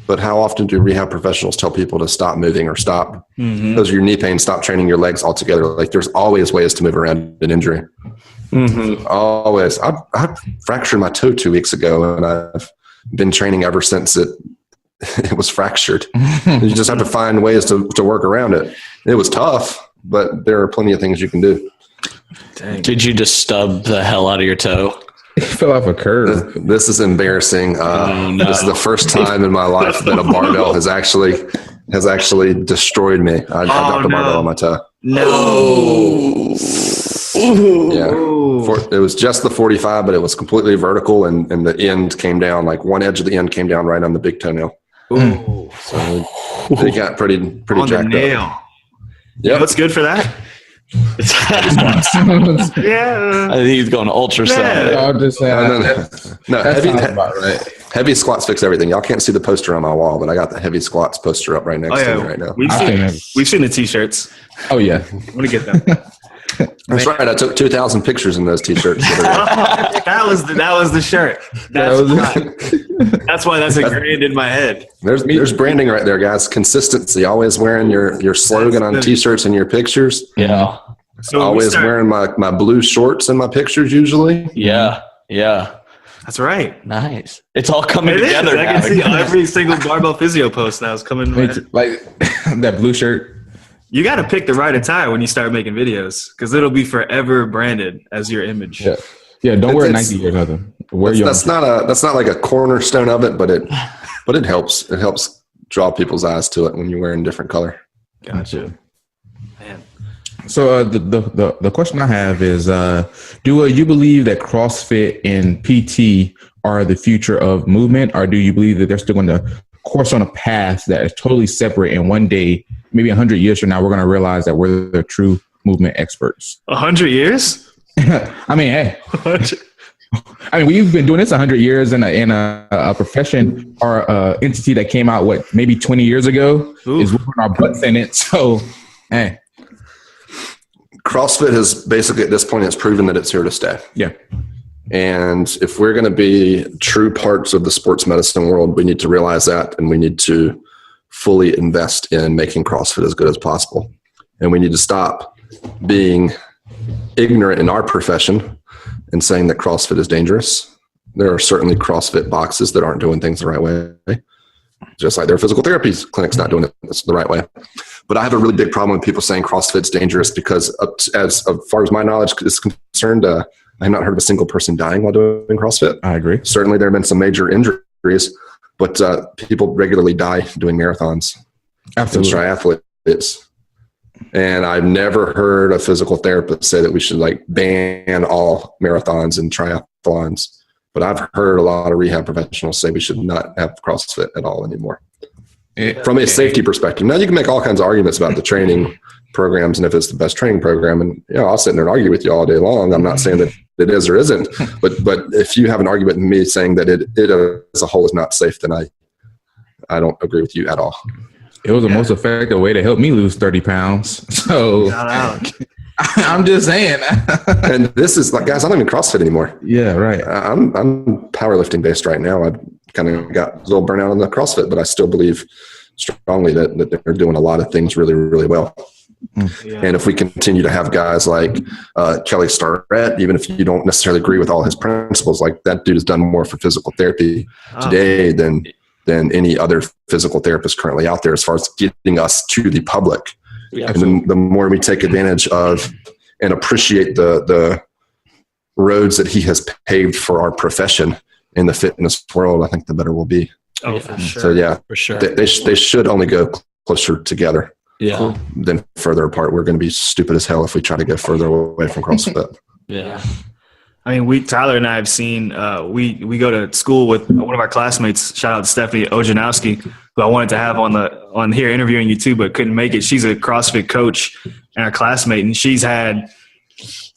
But how often do rehab professionals tell people to stop moving or stop because of your knee pain, stop training your legs altogether? Like there's always ways to move around an injury. Mm-hmm. Always. I fractured my toe 2 weeks ago, and I've been training ever since it was fractured. You just have to find ways to work around it. It was tough, but there are plenty of things you can do. Dang. Did you just stub the hell out of your toe? He fell off a curve. This is embarrassing. This is the first time in my life that a barbell has actually destroyed me. I dropped a barbell on my toe. No. Yeah. It was just the 45, but it was completely vertical, and the end came down, like one edge of the end came down right on the big toenail. Ooh. So they got pretty On jacked the nail. up. Yeah. What's good for that? Yeah. I think he's going ultrasound. Yeah. I'm just saying. No, heavy squats fix everything. Y'all can't see the poster on my wall, but I got the heavy squats poster up right next to me right now. We've seen the t-shirts. Oh yeah. I'm gonna get them. That's right. I took 2,000 pictures in those t-shirts. that was the shirt. That's why that's ingrained in my head. There's branding right there, guys. Consistency. Always wearing your slogan on t-shirts and your pictures. Yeah. So always wearing my blue shorts in my pictures usually. Yeah. Yeah. That's right. Nice. It's all coming together. I can see every single Barbell Physio post now is coming. Like that blue shirt. You got to pick the right attire when you start making videos, because it'll be forever branded as your image. Yeah. Don't wear Nike or nothing. That's not like a cornerstone of it, but it helps. It helps draw people's eyes to it when you're wearing different color. Gotcha. Man. So the question I have is, do you believe that CrossFit and PT are the future of movement, or do you believe that they're still going to course on a path that is totally separate, and one day, maybe 100 years from now, we're going to realize that we're the true movement experts? 100 years? I mean, hey. I mean, we've been doing this 100 years in a profession or entity that came out, maybe 20 years ago. Ooh. Is whooping our butts in it. So, hey. CrossFit has basically at this point has proven that it's here to stay. Yeah. And if we're going to be true parts of the sports medicine world, we need to realize that, and we need to fully invest in making CrossFit as good as possible. And we need to stop being ignorant in our profession and saying that CrossFit is dangerous. There are certainly CrossFit boxes that aren't doing things the right way, just like there are physical therapy clinics not doing it the right way. But I have a really big problem with people saying CrossFit's dangerous because as far as my knowledge is concerned, I have not heard of a single person dying while doing CrossFit. I agree. Certainly there have been some major injuries, but people regularly die doing marathons. Absolutely. And triathletes. And I've never heard a physical therapist say that we should ban all marathons and triathlons. But I've heard a lot of rehab professionals say we should not have CrossFit at all anymore. From a safety perspective. Now you can make all kinds of arguments about the training programs and if it's the best training program. And I'll sit there and argue with you all day long. I'm not saying that it is or isn't. But if you have an argument with me saying that it as a whole is not safe, then I don't agree with you at all. It was the most effective way to help me lose 30 pounds. So I'm just saying. And this is guys, I'm not even CrossFit anymore. Yeah, right. I'm powerlifting based right now. I've kind of got a little burnout on the CrossFit, but I still believe strongly that they're doing a lot of things really, really well. Yeah. And if we continue to have guys like Kelly Starrett, even if you don't necessarily agree with all his principles, that dude has done more for physical therapy today than any other physical therapist currently out there as far as getting us to the public. Yeah, and then the more we take advantage of and appreciate the roads that he has paved for our profession in the fitness world, I think the better we'll be. Oh, for sure. So yeah, for sure. They should only go closer together. Yeah. Than further apart. We're going to be stupid as hell if we try to go further away from CrossFit. Yeah. I mean, Tyler and I have seen, we go to school with one of our classmates, shout out to Stephanie Ojanowski, who I wanted to have on here interviewing you too, but couldn't make it. She's a CrossFit coach and our classmate, and she's had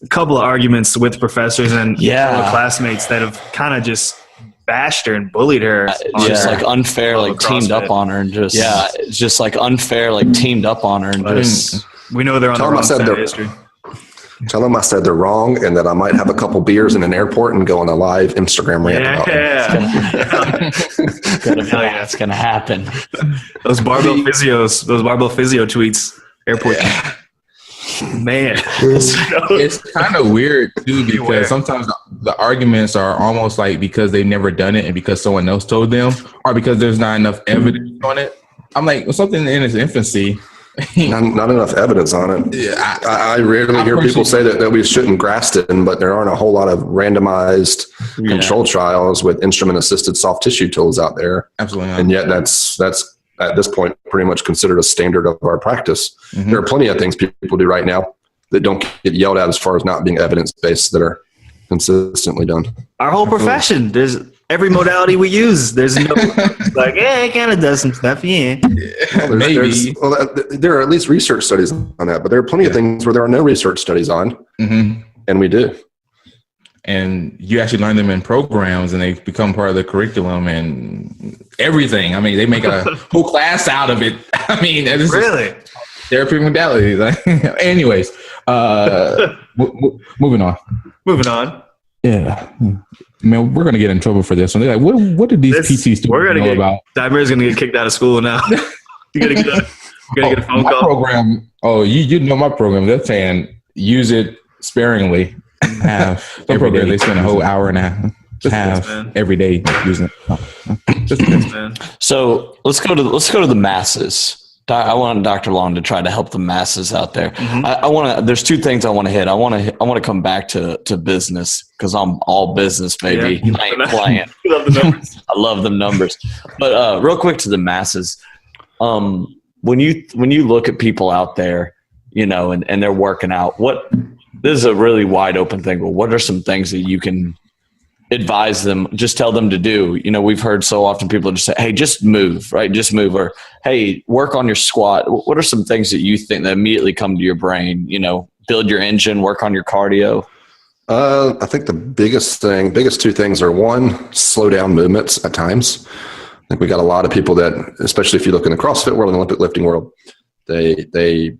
a couple of arguments with professors and classmates that have kind of just bashed her and bullied her. Just unfair, teamed up on her and just, it's just unfair, teamed up on her and just. We know they're on the wrong side of history. Tell them I said they're wrong and that I might have a couple beers in an airport and go on a live Instagram rant about it. It's going to happen. Those Barbell Physio tweets, airport. Yeah. Man. It's kind of weird too because sometimes the arguments are almost because they've never done it and because someone else told them or because there's not enough evidence on it. I'm something in its infancy. Not enough evidence on it. Yeah, I rarely hear people say that we shouldn't Graston, but there aren't a whole lot of randomized controlled trials with instrument-assisted soft tissue tools out there. Absolutely not. And yet that's at this point pretty much considered a standard of our practice. Mm-hmm. There are plenty of things people do right now that don't get yelled at as far as not being evidence-based that are consistently done. Our whole profession, there's every modality we use. There's no it kind of does some stuff, yeah. There are at least research studies on that, but there are plenty of things where there are no research studies on, and we do. And you actually learn them in programs, and they become part of the curriculum and everything. I mean, they make a whole class out of it. I mean, really therapy modalities. Anyways, moving on. Yeah. Man, we're going to get in trouble for this one. They're like, what did these PT students know about? Diver's going to get kicked out of school now. You got to get a phone call. Program, you know my program. They're saying use it sparingly. Some programs, they spend a whole hour and a half every day using it. So let's go to the masses. I want Dr. Long to try to help the masses out there. Mm-hmm. There's two things I want to hit. I want to come back to business because I'm all business, baby. Yeah. I ain't playing. I love them numbers. But real quick to the masses. When you look at people out there, and they're working out, this is a really wide open thing, but what are some things that you can advise them, just tell them to do? We've heard so often people just say, hey, just move, right? Just move, or hey, work on your squat. What are some things that you think that immediately come to your brain? Build your engine, work on your cardio. I think the biggest two things are one, slow down movements at times. I think we got a lot of people that, especially if you look in the CrossFit world and Olympic lifting world, they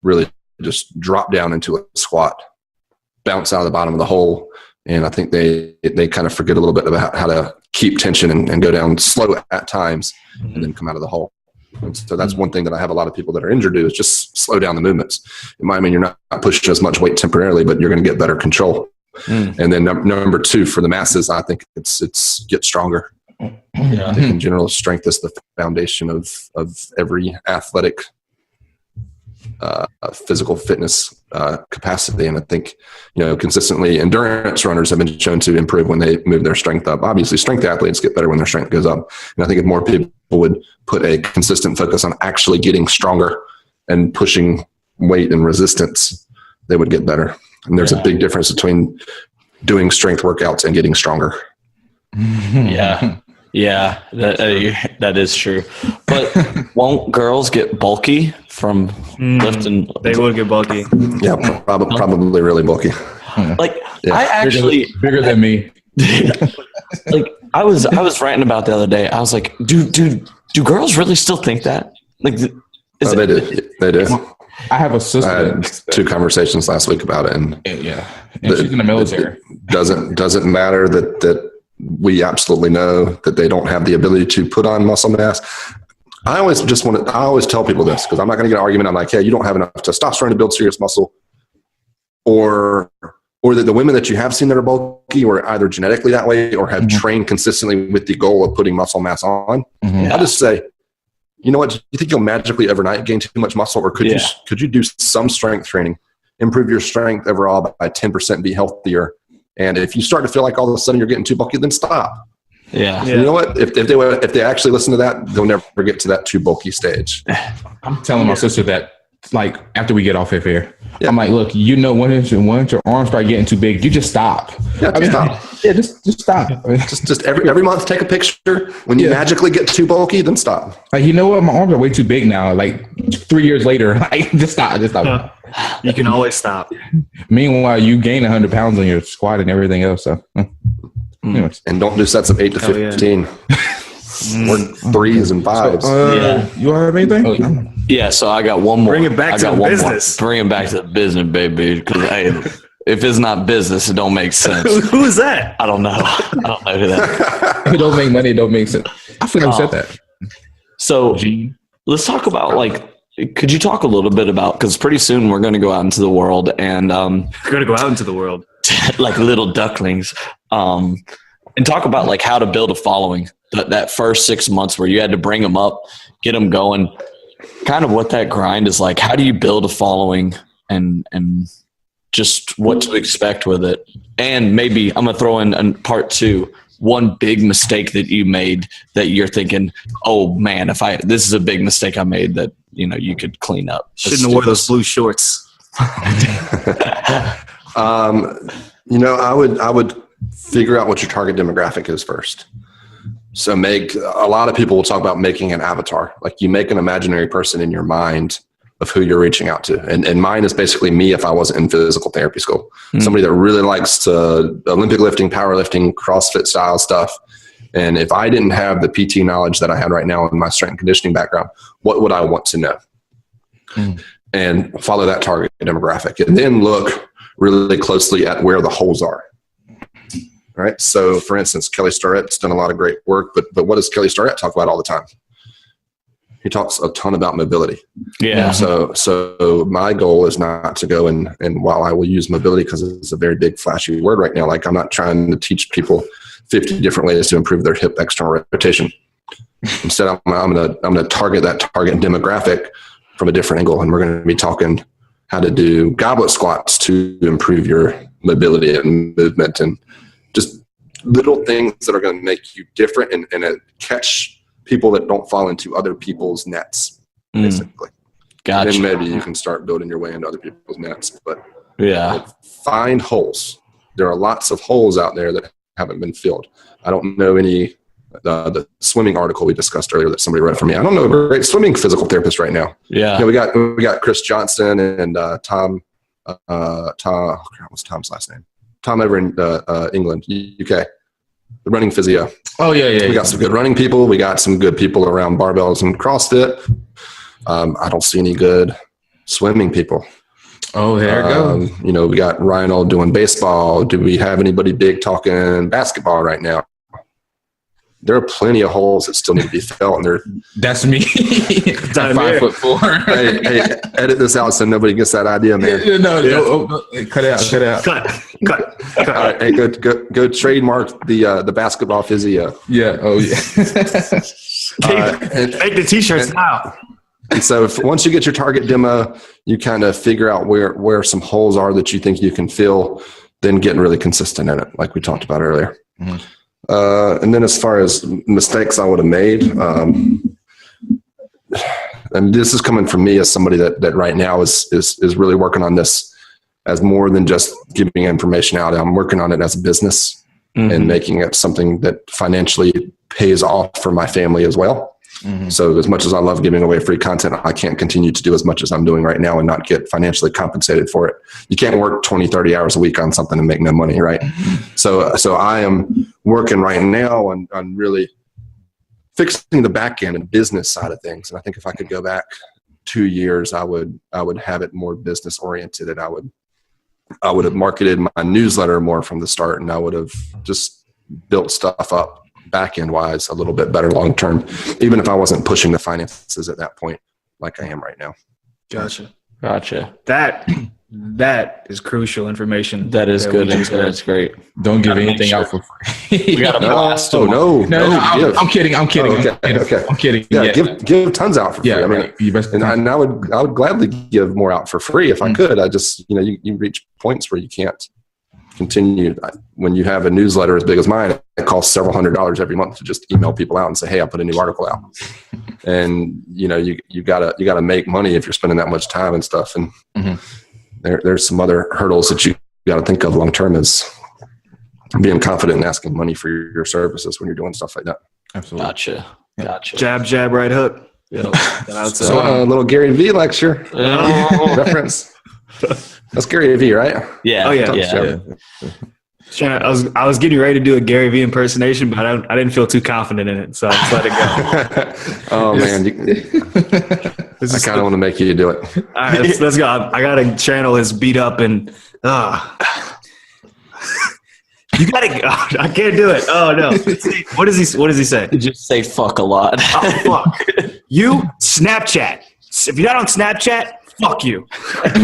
really just drop down into a squat, bounce out of the bottom of the hole. And I think they kind of forget a little bit about how to keep tension and go down slow at times and then come out of the hole. And so that's one thing that I have a lot of people that are injured do is just slow down the movements. It might mean you're not pushing as much weight temporarily, but you're going to get better control. And then number two for the masses, I think it's get stronger. Yeah. I think in general, strength is the foundation of every athletic physical fitness capacity. And I think, consistently endurance runners have been shown to improve when they move their strength up. Obviously, strength athletes get better when their strength goes up. And I think if more people would put a consistent focus on actually getting stronger and pushing weight and resistance, they would get better. And there's a big difference between doing strength workouts and getting stronger. Yeah, that is true. But won't girls get bulky from lifting? They will get bulky. Yeah, probably really bulky. Like I actually bigger than me. Like I was ranting about the other day. I was like, do girls really still think that? Like, they do. I have a sister. I had 2 conversations last week about it, and she's in the military. Doesn't matter that we absolutely know that they don't have the ability to put on muscle mass. I always tell people this because I'm not going to get an argument. I'm like, hey, you don't have enough testosterone to build serious muscle, or that the women that you have seen that are bulky were either genetically that way or have trained consistently with the goal of putting muscle mass on. I just say, you know what? Do you think you'll magically overnight gain too much muscle, or could you do some strength training, improve your strength overall by 10%, be healthier? And if you start to feel like all of a sudden you're getting too bulky, then stop. Yeah. You know what? If they actually listen to that, they'll never get to that too bulky stage. I'm telling my sister that, like, after we get off of here, I'm like, look, once your arms start getting too big, you just stop. Yeah, stop. Yeah, just stop. Just every month, take a picture. When you magically get too bulky, then stop. Like, you know what? My arms are way too big now. Like 3 years later, like, just stop. You can always stop. Meanwhile, you gain 100 pounds on your squat and everything else. So, anyways. And don't do sets of 8 to 15. Work 3s and 5s. You have anything? Yeah, so I got one more. Bring it back to the business. Bring it back to the business, baby. Because if it's not business, it don't make sense. Who is that? I don't know. I don't know who that. If it don't make money, it don't make sense. I forgot who said that. So let's talk about, like, could you talk a little bit about, because pretty soon we're going to go out into the world and we're going to go out into the world like little ducklings, and talk about like how to build a following. That first 6 months where you had to bring them up, get them going, kind of what that grind is like. How do you build a following and just what to expect with it? And maybe I'm going to throw in part 2, one big mistake that you made that you're thinking, oh man, this is a big mistake I made that, you could clean up. Shouldn't have wore those blue shorts. I would figure out what your target demographic is first. So a lot of people will talk about making an avatar. Like, you make an imaginary person in your mind of who you're reaching out to. And mine is basically me if I wasn't in physical therapy school. Somebody that really likes to Olympic lifting, powerlifting, CrossFit style stuff. And if I didn't have the PT knowledge that I had right now in my strength and conditioning background, what would I want to know? And follow that target demographic. And then look really closely at where the holes are. All right. So, for instance, Kelly Starrett's done a lot of great work, but what does Kelly Starrett talk about all the time? He talks a ton about mobility. Yeah. So my goal is not to go and while I will use mobility because it's a very big flashy word right now, like I'm not trying to teach people 50 different ways to improve their hip external rotation. Instead, I'm going to target that target demographic from a different angle, and we're going to be talking how to do goblet squats to improve your mobility and movement, and just little things that are going to make you different and catch people that don't fall into other people's nets, basically. Gotcha. And then maybe you can start building your way into other people's nets. But find holes. There are lots of holes out there that haven't been filled. I don't know any. The swimming article we discussed earlier that somebody wrote for me. I don't know a great swimming physical therapist right now. Yeah. We got Chris Johnson and Tom. What's Tom's last name? Tom over in England, UK, the running physio. Oh yeah. We got some good running people. We got some good people around barbells and CrossFit. I don't see any good swimming people. Oh, there it goes. You know, we got Ryan doing baseball. Do we have anybody big talking basketball right now? There are plenty of holes that still need to be filled. And That's me. I'm 5'4". hey, edit this out so nobody gets that idea, man. No, cut it out. Cut. All right, hey, go trademark the basketball physio. Yeah. Oh yeah. Make the t-shirts now. And so once you get your target demo, you kind of figure out where some holes are that you think you can fill, then getting really consistent in it, like we talked about earlier. Mm-hmm. And then as far as mistakes I would have made, and this is coming from me as somebody that right now is really working on this as more than just giving information out. I'm working on it as a business and making it something that financially pays off for my family as well. Mm-hmm. So as much as I love giving away free content, I can't continue to do as much as I'm doing right now and not get financially compensated for it. You can't work 20, 30 hours a week on something and make no money, right? Mm-hmm. So I am working right now on really fixing the back end and business side of things. And I think if I could go back 2 years, I would have it more business oriented, and I would have marketed my newsletter more from the start, and I would have just built stuff up back end wise a little bit better long term, even if I wasn't pushing the finances at that point like I am right now. Gotcha. That is crucial information. That is good. That's great. Don't give anything out for free. We got a blast. No. I'm kidding. Okay. I'm kidding. Yeah, give tons out for free. I mean, and I would gladly give more out for free if I could. I just, you reach points where you can't continue. When you have a newsletter as big as mine, it costs several $100s every month to just email people out and say, hey, I'll put a new article out. And you gotta make money if you're spending that much time and stuff. And there's some other hurdles that you got to think of long term, is being confident in asking money for your services when you're doing stuff like that. Absolutely. Gotcha. Jab, right hook. Yep. So a little Gary V lecture reference. That's Gary V, right? Yeah. Oh yeah. I was getting ready to do a Gary V impersonation, but I didn't feel too confident in it, so I just let it go. Oh man, I kind of want to make you do it. All right, let's go. I gotta channel his beat up and you gotta. I can't do it. Oh no. What does he say? Just say fuck a lot. Oh, fuck. You Snapchat. If you're not on Snapchat, fuck you. And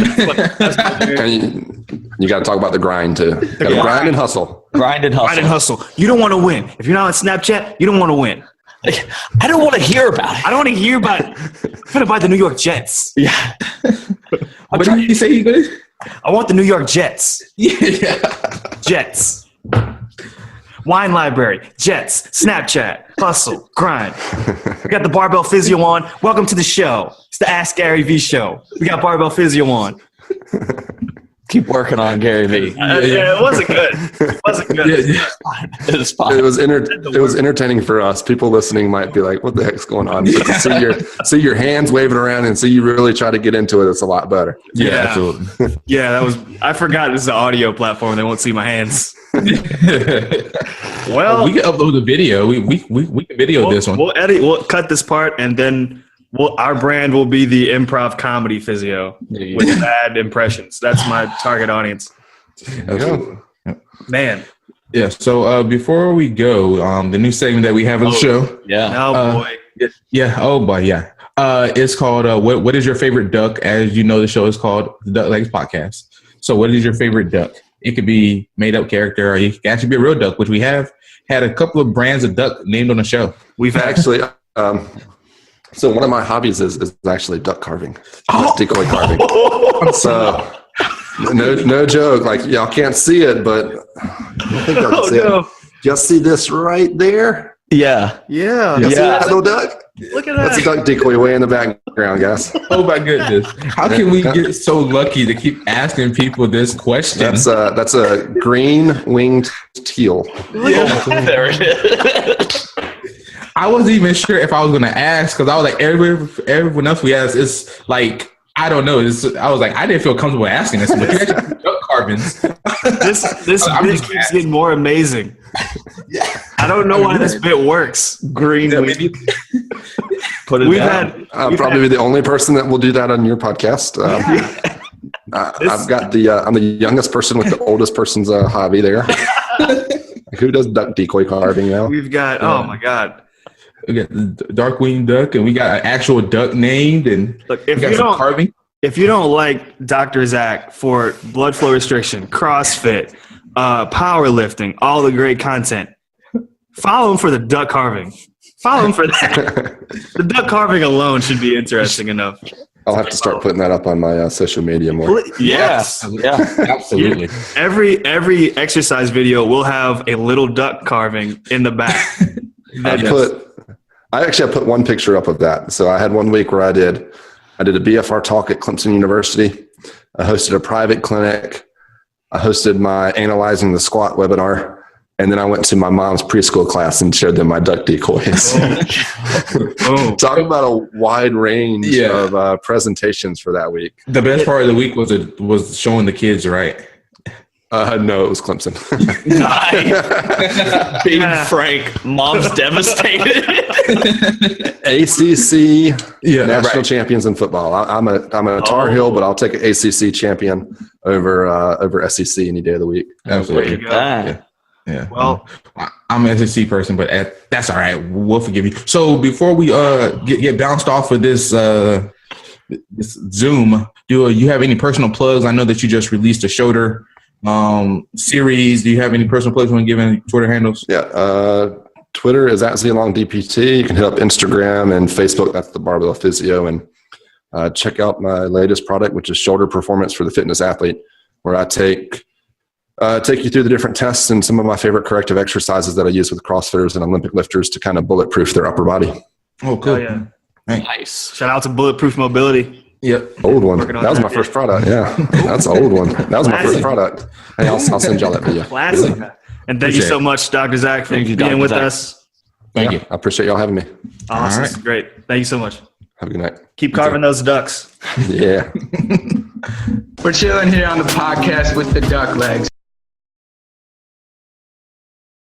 you got to talk about the grind too. Grind and hustle. Grind and hustle. You don't want to win. If you're not on Snapchat, you don't want to win. I don't want to hear about it. I don't want to hear about it. I'm going to buy the New York Jets. Yeah. What did you say you going to? I want the New York Jets. Yeah. Jets. Wine library. Jets. Snapchat. Hustle. Grind. We got the Barbell Physio on. Welcome to the show. It's the Ask Gary V show. We got Barbell Physio on. Keep working on Gary V. Yeah, it wasn't good. It wasn't good. It was fine. It was entertaining for us. People listening might be like, "What the heck's going on?" But to see your hands waving around and see you really try to get into it, it's a lot better. Yeah, absolutely. Yeah, that was. I forgot this is an audio platform. They won't see my hands. Well, we can upload the video. We can video this one. We'll edit. We'll cut this part, and then our brand will be the improv comedy physio with bad impressions. That's my target audience. Absolutely. Man. Yeah. So before we go, the new segment that we have on the show. Yeah. Oh boy. Yeah. Oh boy. Yeah. It's called what is your favorite duck? As you know, the show is called the Duck Legs Podcast. So what is your favorite duck? It could be made up character, or it could actually be a real duck, which we have had a couple of brands of duck named on the show. We've actually. So one of my hobbies is actually duck carving, decoy carving. So no joke. Like y'all can't see it, but I think y'all can see it. Y'all see this right there? Yeah. Yeah. See that little duck? Look at that. That's a duck decoy way in the background, guys. Oh my goodness! How can we get so lucky to keep asking people this question? That's a green winged teal. Yeah. There it is. I wasn't even sure if I was going to ask, because I was like, everyone else we asked, it's like, I don't know. I was like, I didn't feel comfortable asking this, but you actually duck carvings. This bit keeps getting more amazing. I don't know why this bit works. Green week. Put it We've down. had I'll probably be the only person that will do that on your I'm the youngest person with the oldest person's hobby there. Who does duck decoy carving now? We've got oh my god. We got the dark winged duck, and we got an actual duck named, and Look, we got some carving. if you don't like Dr. Zach for blood flow restriction, CrossFit, powerlifting, all the great content, follow him for the duck carving. Follow him for that. The duck carving alone should be interesting enough. I'll have to start putting that up on my social media more. Yes. Yeah. Absolutely. Every exercise video will have a little duck carving in the back. I put one picture up of that. So I had 1 week where I did a BFR talk at Clemson University. I hosted a private clinic. I hosted my Analyzing the Squat webinar. And then I went to my mom's preschool class and showed them my duck decoys. Talking about a wide range of presentations for that week. The best part of the week was showing the kids, right? No, it was Clemson. Big Frank, mom's devastated. ACC national champions in football. I'm a Tar Heel, but I'll take an ACC champion over SEC any day of the week. Absolutely. Yeah. Well, I'm an SEC person, but that's all right. We'll forgive you. So before we get bounced off of this Zoom, do you have any personal plugs? I know that you just released a shoulder series. Do you have any personal plugs you want to give any Twitter handles? Yeah. Twitter is @ZlongDPT. You can hit up Instagram and Facebook. That's the Barbell Physio. And check out my latest product, which is Shoulder Performance for the Fitness Athlete, where I take you through the different tests and some of my favorite corrective exercises that I use with CrossFitters and Olympic lifters to kind of bulletproof their upper body. Oh, cool. Oh, yeah. Nice. Shout out to Bulletproof Mobility. Yep. Old one. That was my first product. Yeah. That's an old one. That was my first product. Hey, I'll send y'all that video. Classic. And thank you so much, Dr. Zach, for being with us. Thank you. I appreciate y'all having me. Awesome. All right. Great. Thank you so much. Have a good night. Keep carving those ducks. Yeah. We're chilling here on the podcast with the duck legs.